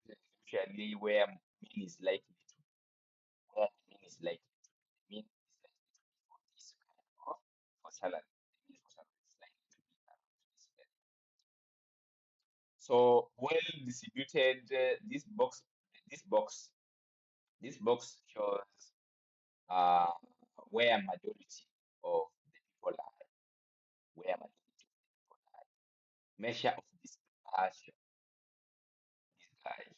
usually where mean is likely to, where the mean is likely to be. The mean is likely to be for this kind of for salary. The mean for salary is likely to be around this area. So well distributed, this box shows uh, where majority of the people are, where majority of the people are. Measure of dispersion, these guys.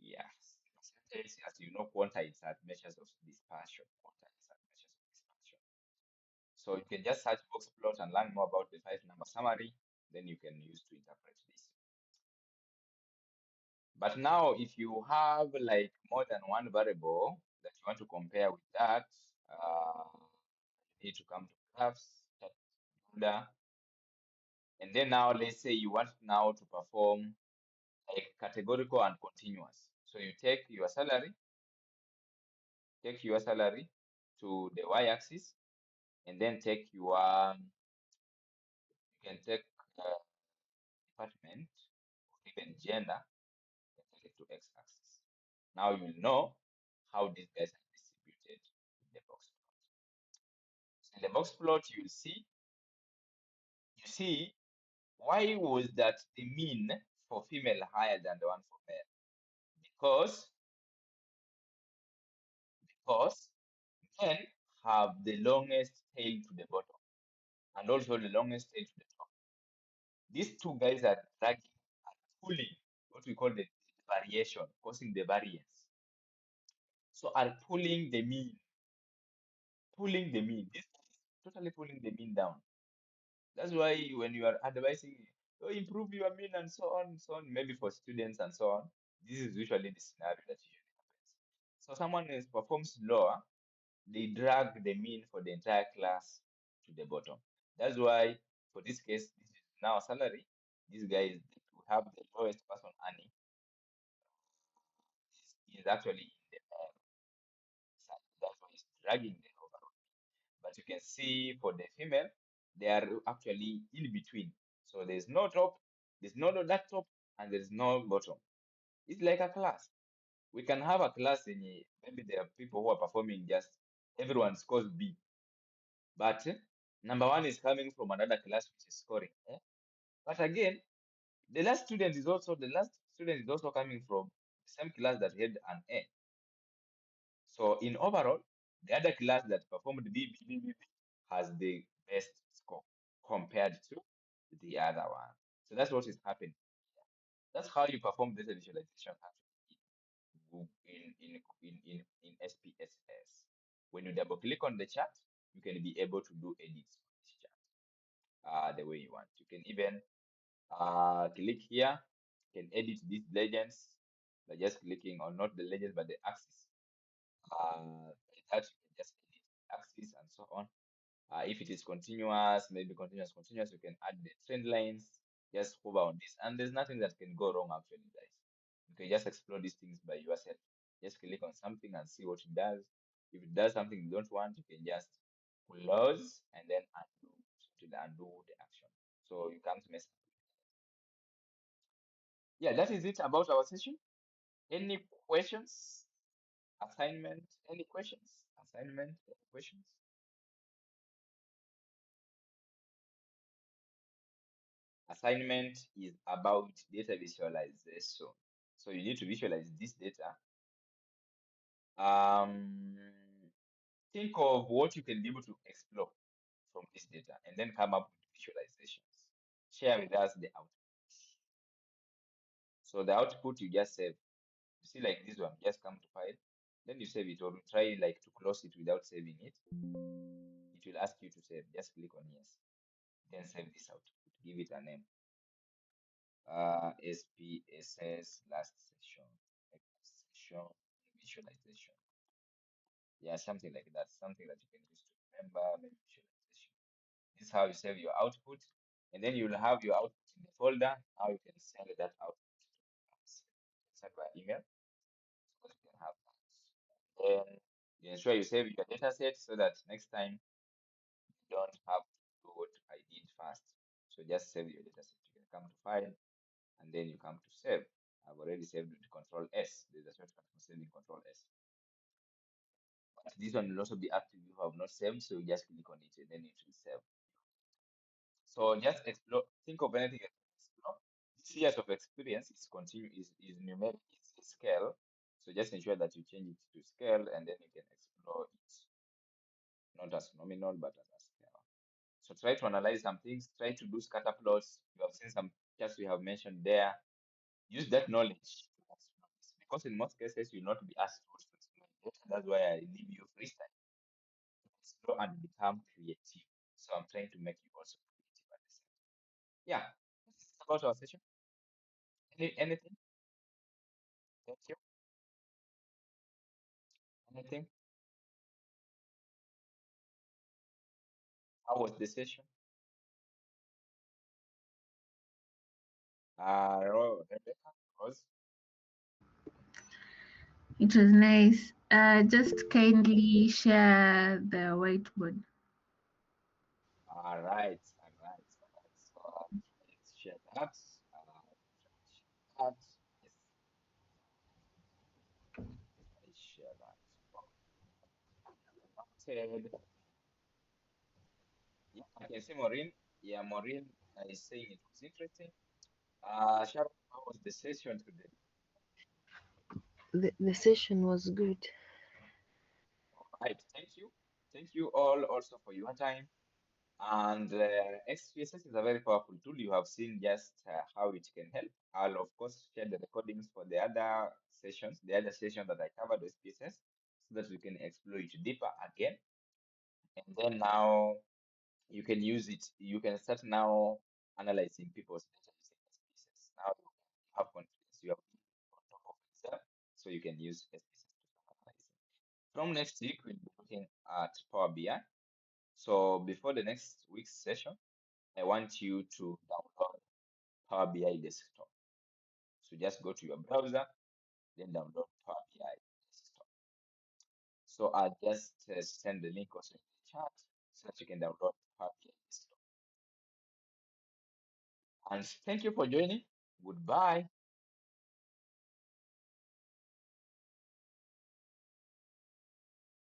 Yes. Percentage, as you know, quantiles are measures of dispersion. Quantiles are measures of dispersion. So you can just search box plot and learn more about the 5 number summary. Then you can use to interpret this. But now, if you have like more than one variable that you want to compare with that, you need to come to graphs, start ruler, and then now let's say you want now to perform like categorical and continuous. So you take your salary to the y-axis, and then take your you can take department or even gender and take it to x-axis. Now you'll know how these guys are distributed in the box plot. So in the box plot, you see why was that the mean for female higher than the one for male? Because men have the longest tail to the bottom and also the longest tail to the top. These two guys are dragging and pulling what we call the variation, causing the variance. So are pulling the mean. This is totally pulling the mean down. That's why when you are advising, oh, improve your mean and so on, maybe for students and so on, this is usually the scenario that usually happens. So someone is performs lower, they drag the mean for the entire class to the bottom. That's why for this case, this is now salary. This guy is we have the lowest person earning is actually in the male side. That's why it's dragging the overall. But you can see for the female, they are actually in between. So there's no top, there's no that top, and there's no bottom. It's like a class. We can have a class in maybe there are people who are performing just everyone scores B, but number one is coming from another class which is scoring. But again, the last student is also coming from the same class that had an A. So in overall, the other class that performed B has the best score compared to the other one. So that's what is happening. That's how you perform data visualization actually in SPSS. When you double click on the chart, you can be able to do edits on this chart the way you want. You can even click here, you can edit these legends by just clicking on not the legends but the axis. By that you can just edit the axis and so on. If it is continuous, maybe continuous, you can add the trend lines. Just hover on this, and there's nothing that can go wrong actually, guys. You can just explore these things by yourself. Just click on something and see what it does. If it does something you don't want, you can just close and then undo to undo the action. So you can't mess up. Yeah, that is it about our session. Any questions? Assignment? Any questions? Assignment? Any questions? Assignment is about data visualization. So you need to visualize this data. Um, think of what you can be able to explore from this data and then come up with visualizations. Share with us the output. So the output you just save. You see like this one, just come to file, then you save it, or you try like to close it without saving it. It will ask you to save. Just click on yes. Then save this output. Give it a name. SPSS last session. Session visualization. Yeah, something like that. Something that you can use to remember maybe visualization. This is how you save your output, and then you'll have your output in the folder. Now you can send that output send by email so that you can have that. Then you ensure you save your data set so that next time you don't have to do what I did first. So just save your data set. You can come to file and then you come to save. I've already saved with Control S. There's a shortcut for saving Control S. But this one will also be active if you have not saved, so you just click on it and then it will save. So just explore, think of anything you can explore. 6 years of experience is numeric, is scale. So just ensure that you change it to scale and then you can explore it, not as nominal but as a scale. So try to analyze some things, try to do scatter plots. You have seen some charts we have mentioned there. Use that knowledge to explore this, because in most cases you'll not be asked to explain it. That's why I leave you freestyle to explore and become creative. So I'm trying to make you also creative at the same time. Yeah, this is about our session. Anything? Thank you. Anything? How was the session? Rebecca, Rose. It was nice. Just kindly share the whiteboard. All right, all right, all right. So let's share that. That. Yes, let's share that. Noted. Yeah, I can see Maureen. Yeah, Maureen is saying it was interesting. Sharon, how was the session today? The session was good. All right, thank you. Thank you all also for your time. And SPSS is a very powerful tool. You have seen just how it can help. I'll of course share the recordings for the other sessions, that I covered with SPSS, so that we can explore it deeper again. And then now you can use it. You can start now analyzing people's data using SPSS. Now you have confidence. You have been on top of exam, so you can use SPSS to start analyzing. From next week, we'll be looking at Power BI. So before the next week's session, I want you to download Power BI desktop. So just go to your browser, then download Power BI. So I'll just send the link also in the chat so that you can download her playlist. And thank you for joining. Goodbye.